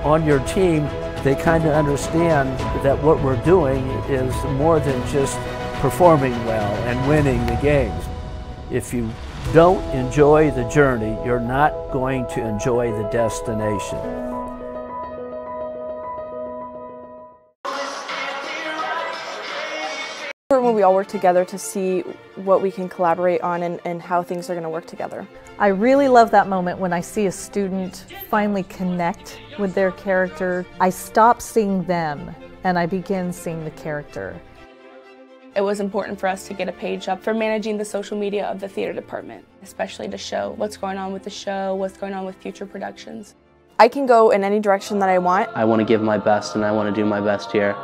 S4: on your team, they kind of understand that what we're doing is more than just performing well and winning the games. If you don't enjoy the journey, you're not going to enjoy the destination.
S23: When we all work together to see what we can collaborate on and how things are going to work together.
S22: I really love that moment when I see a student finally connect with their character. I stop seeing them and I begin seeing the character.
S23: It was important for us to get a page up for managing the social media of the theater department, especially to show what's going on with the show, what's going on with future productions. I can go in any direction that I want.
S24: I want to give my best and I want to do my best here.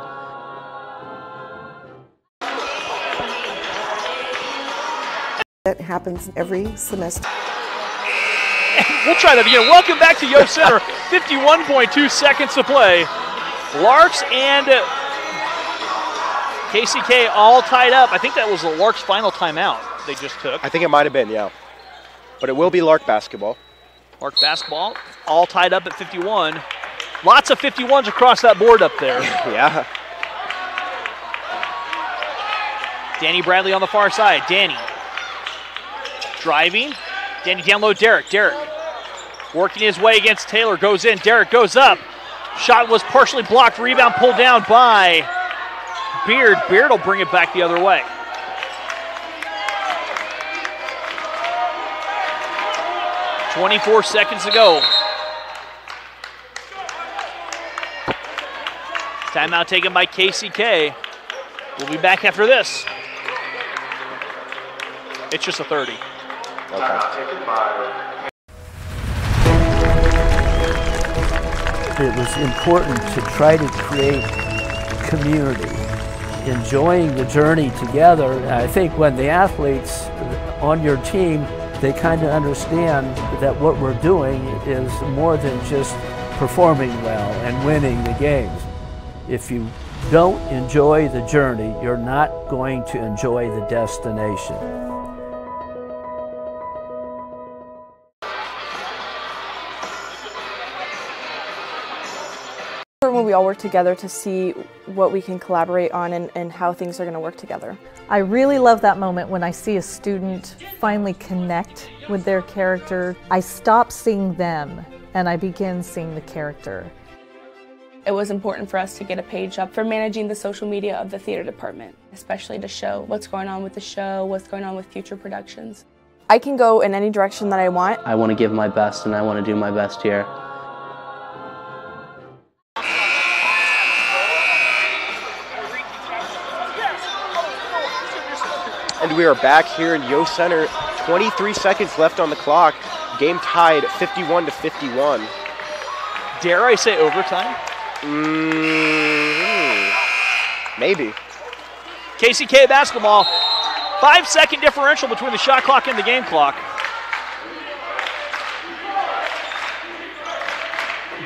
S21: That happens every semester.
S1: We'll try that again. Welcome back to Yost Center. 51.2 seconds to play. Larks and KCK all tied up. I think that was the Larks' final timeout they just took.
S2: I think it might have been, yeah. But it will be Lark basketball.
S1: Lark basketball, all tied up at 51. Lots of 51s across that board up there.
S2: Yeah.
S1: Danny Bradley on the far side. Danny driving. Danny down low, Derek. Derek working his way against Taylor. Goes in. Derek goes up. Shot was partially blocked. Rebound pulled down by Beard. Beard will bring it back the other way. .24 seconds to go. Timeout taken by KCK. We'll be back after this. It's just a 30.
S4: It was important to try to create community, enjoying the journey together. And I think when the athletes on your team, they kind of understand that what we're doing is more than just performing well and winning the games. If you don't enjoy the journey, you're not going to enjoy the destination.
S23: When we all work together to see what we can collaborate on and how things are going to work together.
S22: I really love that moment when I see a student finally connect with their character. I stop seeing them and I begin seeing the character.
S23: It was important for us to get a page up for managing the social media of the theater department, especially to show what's going on with the show, what's going on with future productions. I can go in any direction that I want.
S24: I want to give my best and I want to do my best here.
S2: And we are back here in Yost Center. 23 seconds left on the clock. Game tied 51-51.
S1: Dare I say overtime?
S2: Maybe.
S1: KCK basketball. 5-second differential between the shot clock and the game clock.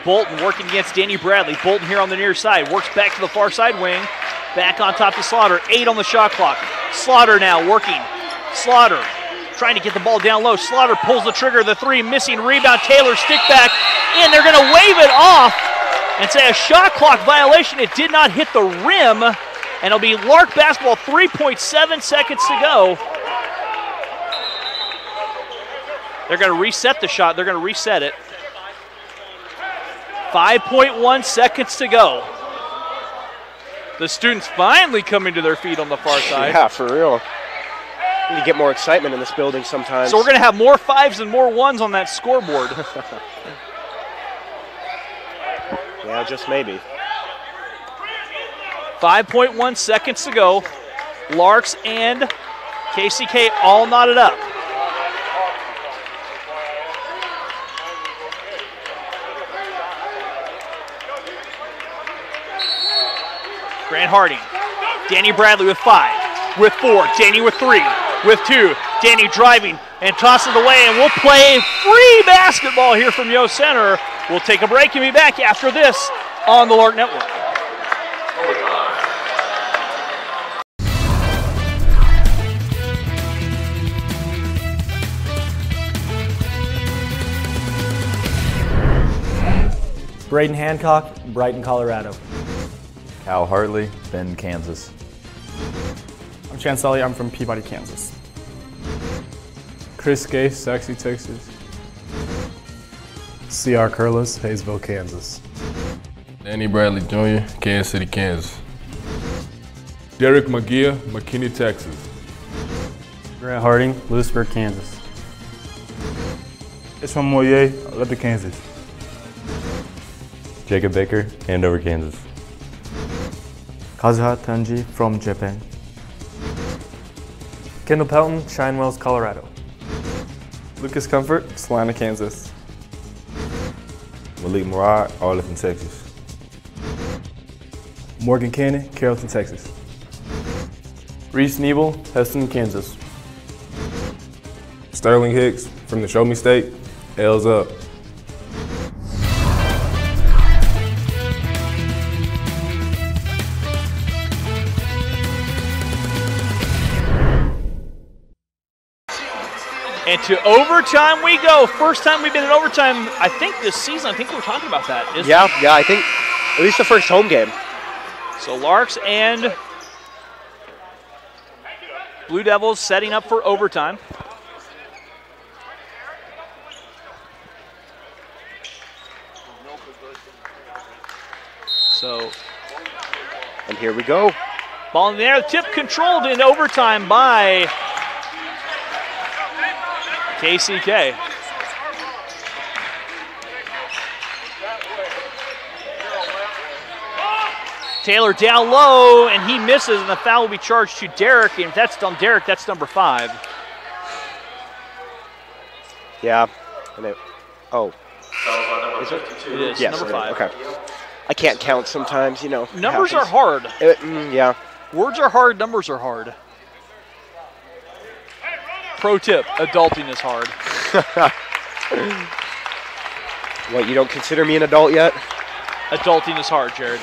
S1: Bolton working against Danny Bradley. Bolton here on the near side. Works back to the far side wing. Back on top to Slaughter. 8 on the shot clock. Slaughter now working. Slaughter trying to get the ball down low. Slaughter pulls the trigger. The three missing. Rebound. Taylor stick back. And they're going to wave it off and say a shot clock violation. It did not hit the rim. And it'll be Lark basketball. 3.7 seconds to go. They're going to reset the shot. They're going to reset it. 5.1 seconds to go. The students finally coming to their feet on the far side.
S2: Yeah, for real. Need to get more excitement in this building sometimes.
S1: So we're going to have more 5s and more 1s on that scoreboard.
S2: Yeah, just maybe.
S1: 5.1 seconds to go. Larks and KCK all knotted up. Grant Harding. Danny Bradley with 5. with 4. Danny with 3. With 2. Danny driving and tosses away, and we'll play free basketball here from Yost Center. We'll take a break and be back after this on the Lark Network.
S7: Braden Hancock, Brighton, Colorado.
S8: Cal Hartley, Bend, Kansas.
S9: I'm Chance Sully, I'm from Peabody, Kansas.
S18: Chris Gay, Saxe, Texas. C.R. Curlis, Hayesville, Kansas.
S17: Danny Bradley Jr., Kansas City, Kansas. Derek McGeer, McKinney, Texas.
S14: Grant Harding, Lewisburg, Kansas.
S18: It's from Moyer, Olympic, Kansas.
S13: Jacob Baker, Andover, Kansas.
S14: Kazuha Tanji from Japan.
S15: Kendall Pelton, Shinewells, Colorado. Lucas Comfort, Salina, Kansas.
S20: Malik Murad, Arlington, Texas.
S18: Morgan Cannon, Carrollton, Texas.
S15: Reese Nebel, Heston, Kansas.
S20: Sterling Hicks from the Show Me State, L's up.
S1: And to overtime we go. First time we've been in overtime, I think, this season. I think we were talking about that.
S2: Yeah, I think at least the first home game.
S1: So Larks and Blue Devils setting up for overtime. So,
S2: and here we go.
S1: Ball in the air, tip controlled in overtime by KCK. Taylor down low, and he misses, and the foul will be charged to Derek. And if that's on Derek, that's number 5.
S2: Yeah. And it, oh.
S1: Is it? It is,
S2: yes,
S1: number 5.
S2: Okay. I can't count sometimes, you know.
S1: Numbers are hard.
S2: Yeah.
S1: Words are hard, numbers are hard. Pro tip, adulting is hard.
S2: What, you don't consider me an adult yet?
S1: Adulting is hard, Jared.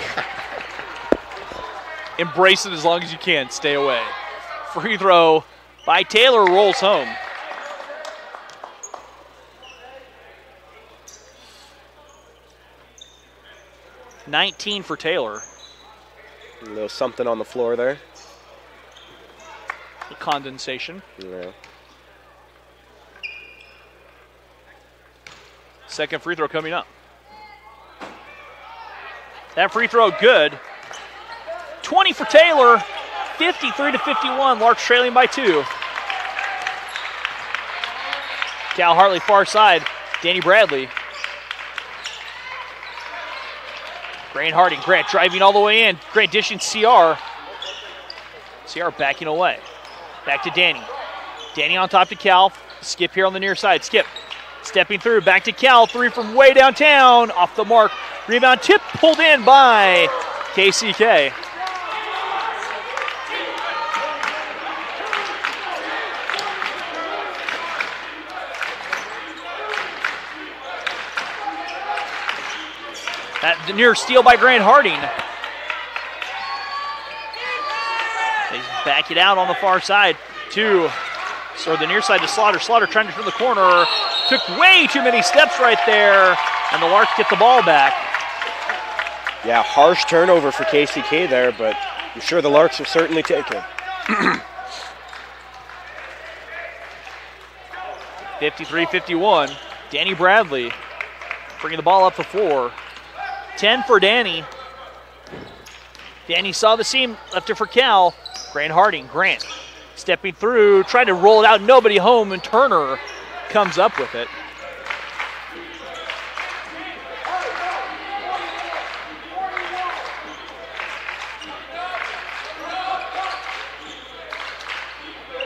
S1: Embrace it as long as you can. Stay away. Free throw by Taylor rolls home. $19 for Taylor.
S2: A little something on the floor there.
S1: The condensation.
S2: Yeah.
S1: Second free throw coming up. That free throw good. 20 for Taylor. 53-51. Larks trailing by 2. Cal Hartley far side. Danny Bradley. Grant Harding. Grant driving all the way in. Grant dishing CR. CR backing away. Back to Danny. Danny on top to Cal. Skip here on the near side. Skip. Stepping through. Back to Cal. 3 from way downtown. Off the mark. Rebound tip pulled in by KCK. That near steal by Grant Harding. They back it out on the far side to, or the near side to Slaughter. Slaughter trying to turn the corner. Took way too many steps right there, and the Larks get the ball back.
S2: Yeah, harsh turnover for KCK there, but I'm sure the Larks will certainly take it.
S1: 53-51. Danny Bradley bringing the ball up the floor. 10 for Danny. Danny saw the seam, left it for Cal. Grant Harding, Grant stepping through, trying to roll it out, nobody home, and Turner comes up with it.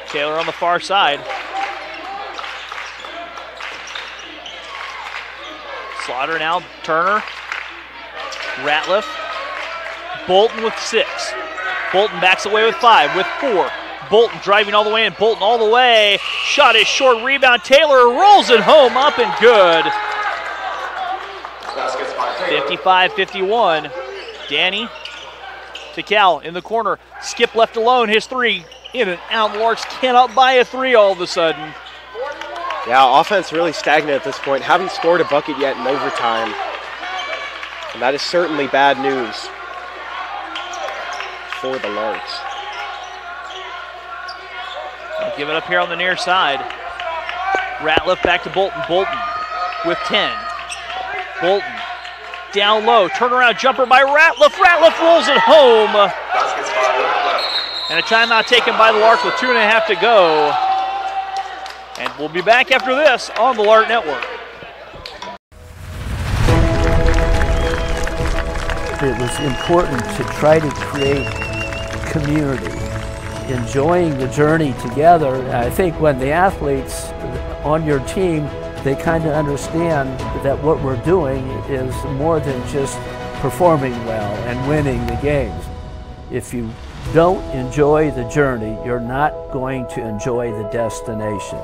S1: Taylor on the far side. Slaughter now, Turner. Ratliff. Bolton with 6. Bolton backs away with 5, with 4. Bolton driving all the way in. Bolton all the way. Shot is short. Rebound. Taylor rolls it home. Up and good. 55-51. Danny to Cal in the corner. Skip left alone. His three in and out. Larks cannot buy a three all of a sudden.
S2: Yeah, offense really stagnant at this point. Haven't scored a bucket yet in overtime. And that is certainly bad news for the Larks.
S1: They'll give it up here on the near side. Ratliff back to Bolton. Bolton with 10. Bolton down low. Turnaround jumper by Ratliff. Ratliff rolls it home. And a timeout taken by the Larks with 2.5 to go. And we'll be back after this on the Lark Network.
S4: It was important to try to create community, enjoying the journey together. I think when the athletes on your team, they kind of understand that what we're doing is more than just performing well and winning the games. If you don't enjoy the journey, you're not going to enjoy the destination.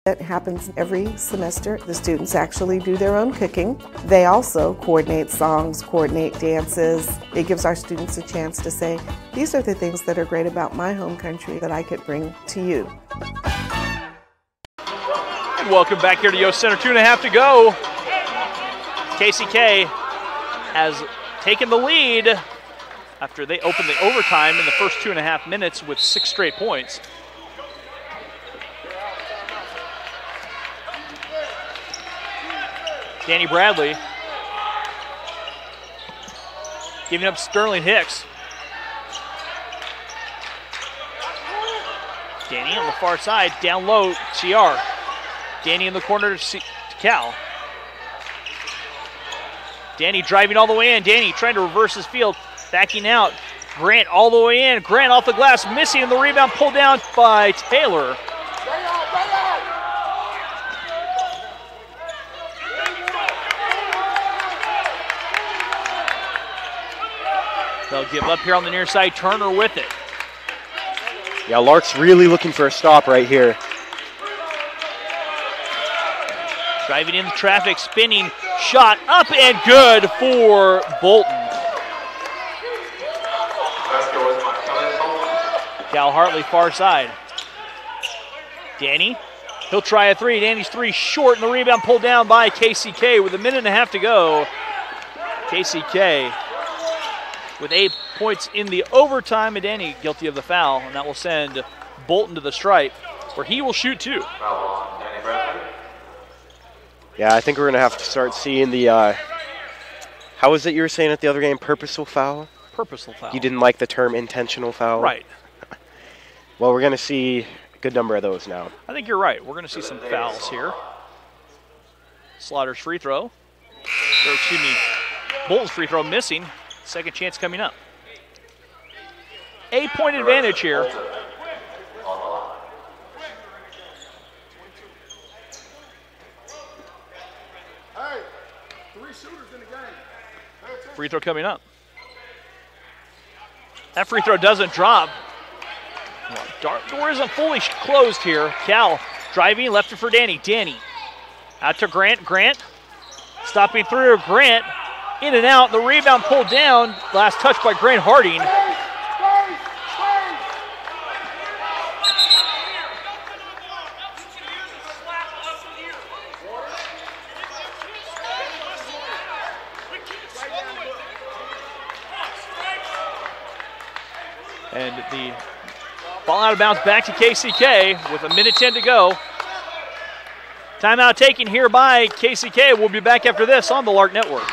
S21: It happens every semester. The students actually do their own cooking. They also coordinate songs, coordinate dances. It gives our students a chance to say, these are the things that are great about my home country that I could bring to you.
S1: And welcome back here to Yost Center. 2.5 to go. KCK has taken the lead after they opened the overtime in the first 2.5 minutes with 6 straight points. Danny Bradley giving up Sterling Hicks. Danny on the far side, down low, CR. Danny in the corner to Cal. Danny driving all the way in. Danny trying to reverse his field, backing out. Grant all the way in. Grant off the glass, missing, and the rebound pulled down by Taylor. They'll give up here on the near side. Turner with it.
S2: Yeah, Lark's really looking for a stop right here.
S1: Driving in the traffic, spinning, shot up and good for Bolton. Cal Hartley far side. Danny, he'll try a three. Danny's three short, and the rebound pulled down by KCK with 1.5 minutes to go. KCK with 8 points in the overtime, and Danny guilty of the foul, and that will send Bolton to the stripe, where he will shoot 2.
S2: Yeah, I think we're going to have to start seeing the, how was it you were saying at the other game, purposeful foul?
S1: Purposeful foul.
S2: You didn't like the term intentional foul?
S1: Right.
S2: Well, we're going to see a good number of those now.
S1: I think you're right. We're going to see some fouls here. Slaughter's free throw. Or, excuse me, Bolton's free throw missing. Second chance coming up. 8-point advantage here. Free throw coming up. That free throw doesn't drop. Door isn't fully closed here. Cal driving, left it for Danny. Danny out to Grant. Grant stopping through. Grant in and out. The rebound pulled down. Last touch by Grant Harding. And the ball out of bounds back to KCK with 1:10 to go. Timeout taken here by KCK. We'll be back after this on the Lark Network.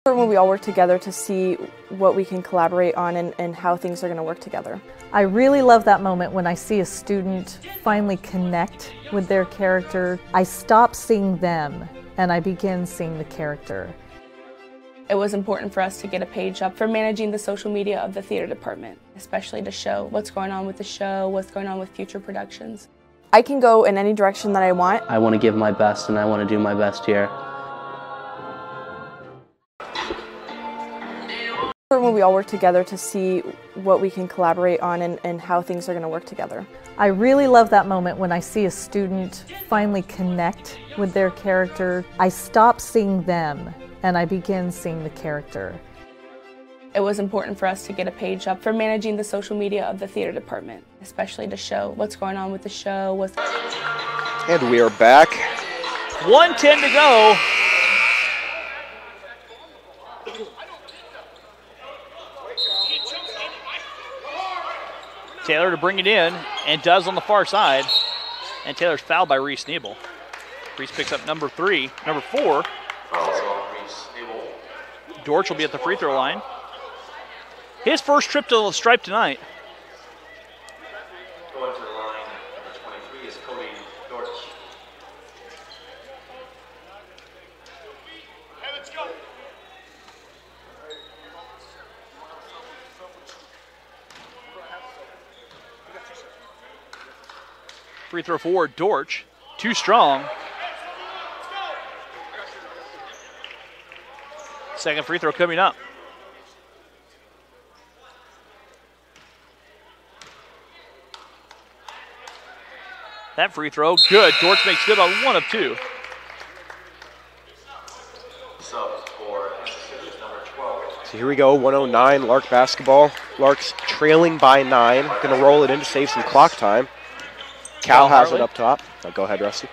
S23: When we all work together to see what we can collaborate on and how things are going to work together.
S22: I really love that moment when I see a student finally connect with their character. I stop seeing them and I begin seeing the character.
S23: It was important for us to get a page up for managing the social media of the theater department, especially to show what's going on with the show, what's going on with future productions. I can go in any direction that I want.
S24: I want to give my best and I want to do my best here.
S23: When we all work together to see what we can collaborate on and how things are going to work together.
S22: I really love that moment when I see a student finally connect with their character. I stop seeing them and I begin seeing the character.
S23: It was important for us to get a page up for managing the social media of the theater department, especially to show what's going on with the show.
S2: And we are back.
S1: 1:10 to go. Taylor to bring it in, and does on the far side. And Taylor's fouled by Reese Nebel. Reese picks up number 4. Dortch will be at the free throw line. His first trip to the stripe tonight.
S3: Going to the line, number 23 is Cody Dortch.
S11: Hey, let's go.
S1: Free throw for Dortch. Too strong. Second free throw coming up. That free throw, good. Dortch makes good on 1 of 2.
S3: Sub for number 12.
S2: So here we go, 109, Lark basketball. Lark's trailing by 9. Going to roll it in to save some clock time. Cal has it up top. Oh, go ahead, Rusty.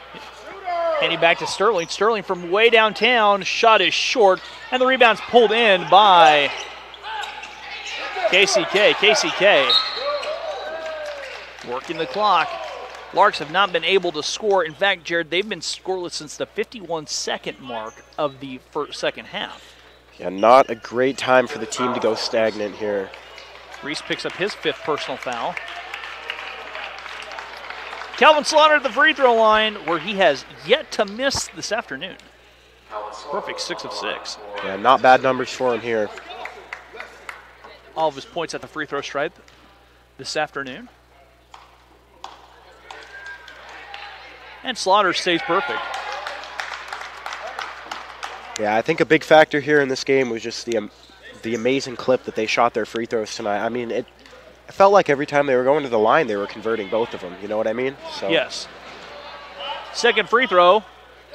S1: Handing back to Sterling. Sterling from way downtown. Shot is short, and the rebound's pulled in by KCK. KCK working the clock. Larks have not been able to score. In fact, Jared, they've been scoreless since the 51-second mark of the second half.
S2: Yeah, not a great time for the team to go stagnant here.
S1: Reese picks up his 5th personal foul. Calvin Slaughter at the free throw line, where he has yet to miss this afternoon. Perfect 6 of 6.
S2: Yeah, not bad numbers for him here.
S1: All of his points at the free throw stripe this afternoon. And Slaughter stays perfect.
S2: Yeah, I think a big factor here in this game was just the amazing clip that they shot their free throws tonight. I mean, it felt like every time they were going to the line, they were converting both of them. You know what I mean? So.
S1: Yes. Second free throw,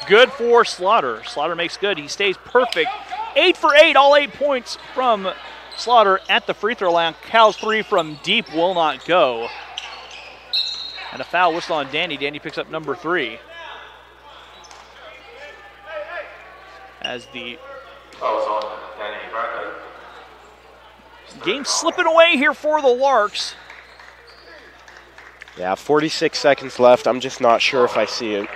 S1: good for Slaughter. Slaughter makes good. He stays perfect. 8 for 8, all 8 points from Slaughter at the free throw line. Cal's 3 from deep will not go. And a foul whistle on Danny. Danny picks up number 3. As the game slipping away here for the Larks.
S2: Yeah, 46 seconds left. I'm just not sure if I see it.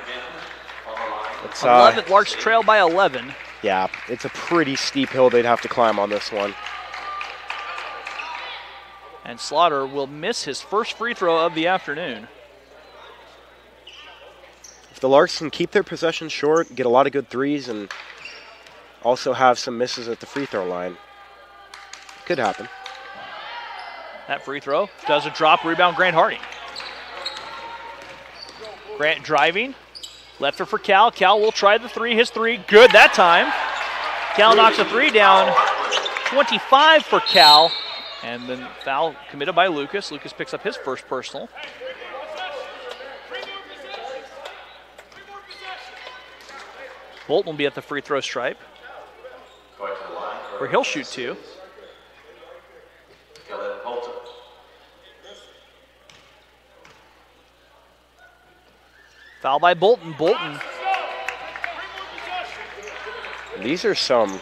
S2: It's,
S1: 11, Larks trail by 11.
S2: Yeah, it's a pretty steep hill they'd have to climb on this one.
S1: And Slaughter will miss his first free throw of the afternoon.
S2: If the Larks can keep their possession short, get a lot of good threes, and also have some misses at the free throw line, it could happen.
S1: That free throw doesn't drop. Rebound, Grant Harding. Grant driving. Left it for Cal. Cal will try the 3. His 3, good that time. Cal knocks a 3 down. 25 for Cal. And then foul committed by Lucas. Lucas picks up his first personal. Bolton will be at the free throw stripe, where he'll shoot 2. Foul by Bolton. Bolton.
S2: These are some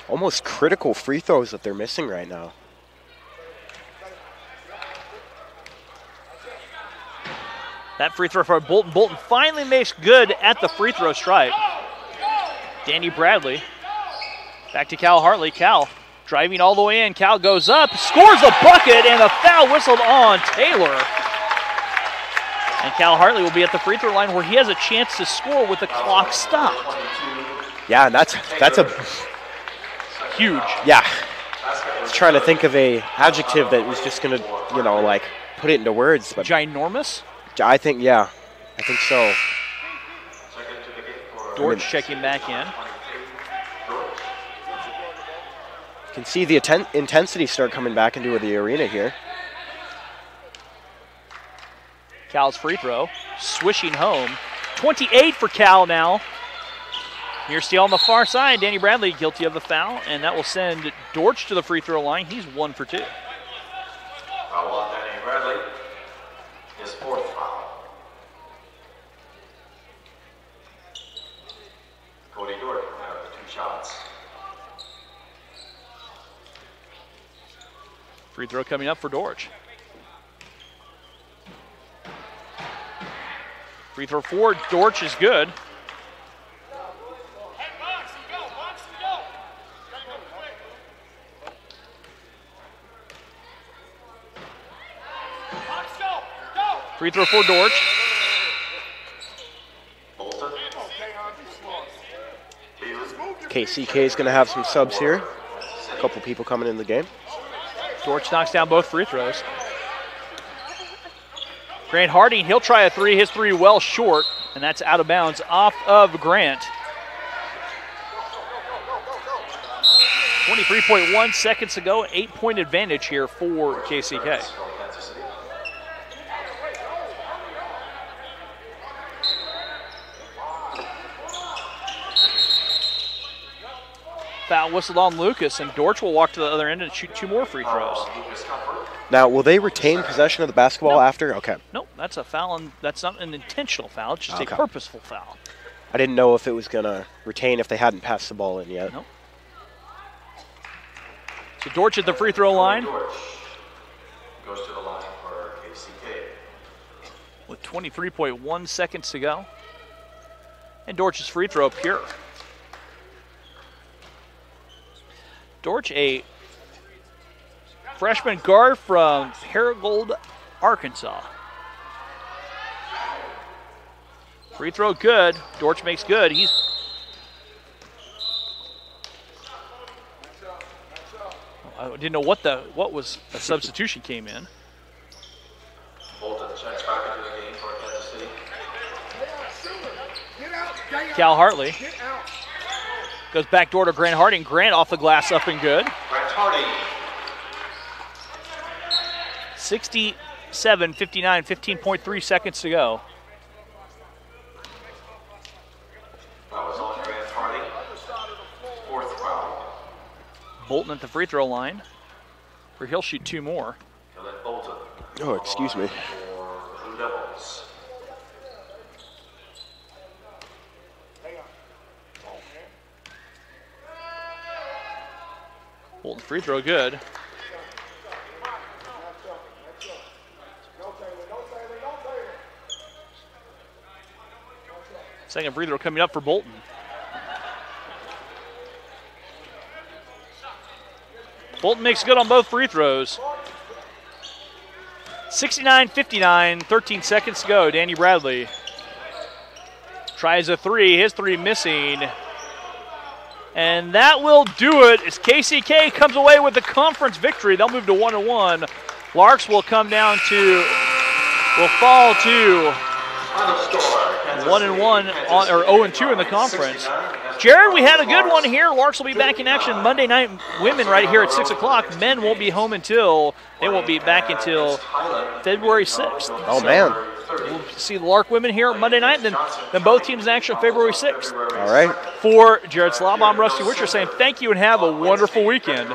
S2: almost critical free throws that they're missing right now.
S1: That free throw for Bolton. Bolton finally makes good at the free throw stripe. Danny Bradley. Back to Cal Hartley. Cal driving all the way in. Cal goes up, scores a bucket, and a foul whistled on Taylor. And Cal Hartley will be at the free throw line where he has a chance to score with the clock stopped.
S2: Yeah, and that's a
S1: huge.
S2: Yeah. I was trying to think of a adjective that was just going to, you know, like put it into words. But
S1: ginormous?
S2: I think, yeah. I think so.
S1: Dortch checking back in.
S2: You can see the intensity start coming back into the arena here.
S1: Cal's free throw, swishing home. 28 for Cal now. Near steal on the far side. Danny Bradley guilty of the foul, and that will send Dortch to the free throw line. He's 1 for 2.
S3: Foul on Danny Bradley. His 4th foul. Cody Dortch will have the 2 shots.
S1: Free throw coming up for Dortch. Free throw for Dortch is good. Free throw for Dortch.
S2: KCK is going to have some subs here. A couple people coming in the game.
S1: Dortch knocks down both free throws. Grant Harding, he'll try a 3. His 3 well short, and that's out of bounds off of Grant. 23.1 seconds to go, 8-point advantage here for KCK. Foul whistled on Lucas, and Dortch will walk to the other end and shoot 2 more free throws.
S2: Now, will they retain possession of the basketball after? Okay.
S1: Nope, that's a foul, and that's not an intentional foul. It's just
S2: Okay.
S1: a purposeful foul.
S2: I didn't know if it was going to retain if they hadn't passed the ball in yet.
S1: Nope. So Dortch at the free throw line.
S3: Goes to the line for KCK.
S1: With 23.1 seconds to go. And Dortch's free throw pure. Dortch, a freshman guard from Paragould, Arkansas. Free throw good. Dortch makes good. I didn't know what was a substitution came in.
S3: Bolton checks back into the game for Kansas City.
S1: Cal Hartley goes back door to Grant Harding. Grant off the glass, up and good.
S3: Grant Harding.
S1: 67-59, 15.3 seconds to go.
S3: That was on Grant Harding. 4th foul.
S1: Bolton at the free throw line, where he'll shoot 2 more.
S3: And then Bolton.
S2: Oh, excuse me.
S3: For Blue Devils.
S1: Bolton free throw good. Second free throw coming up for Bolton. Bolton makes good on both free throws. 69-59, 13 seconds to go. Danny Bradley tries a 3, his 3 missing. And that will do it as KCK comes away with the conference victory. They'll move to 1-1. Larks will fall to 1-1 or 0-2 in the conference. Jared, we had a good one here. Larks will be back in action Monday night. Women right here at 6 o'clock. Men won't be home until back until February 6th.
S2: Oh, man.
S1: We'll see the Lark women here Monday night, then both teams in action February 6th.
S2: All right.
S1: For Jared Slob, I'm Rusty Witcher saying thank you and have a wonderful weekend.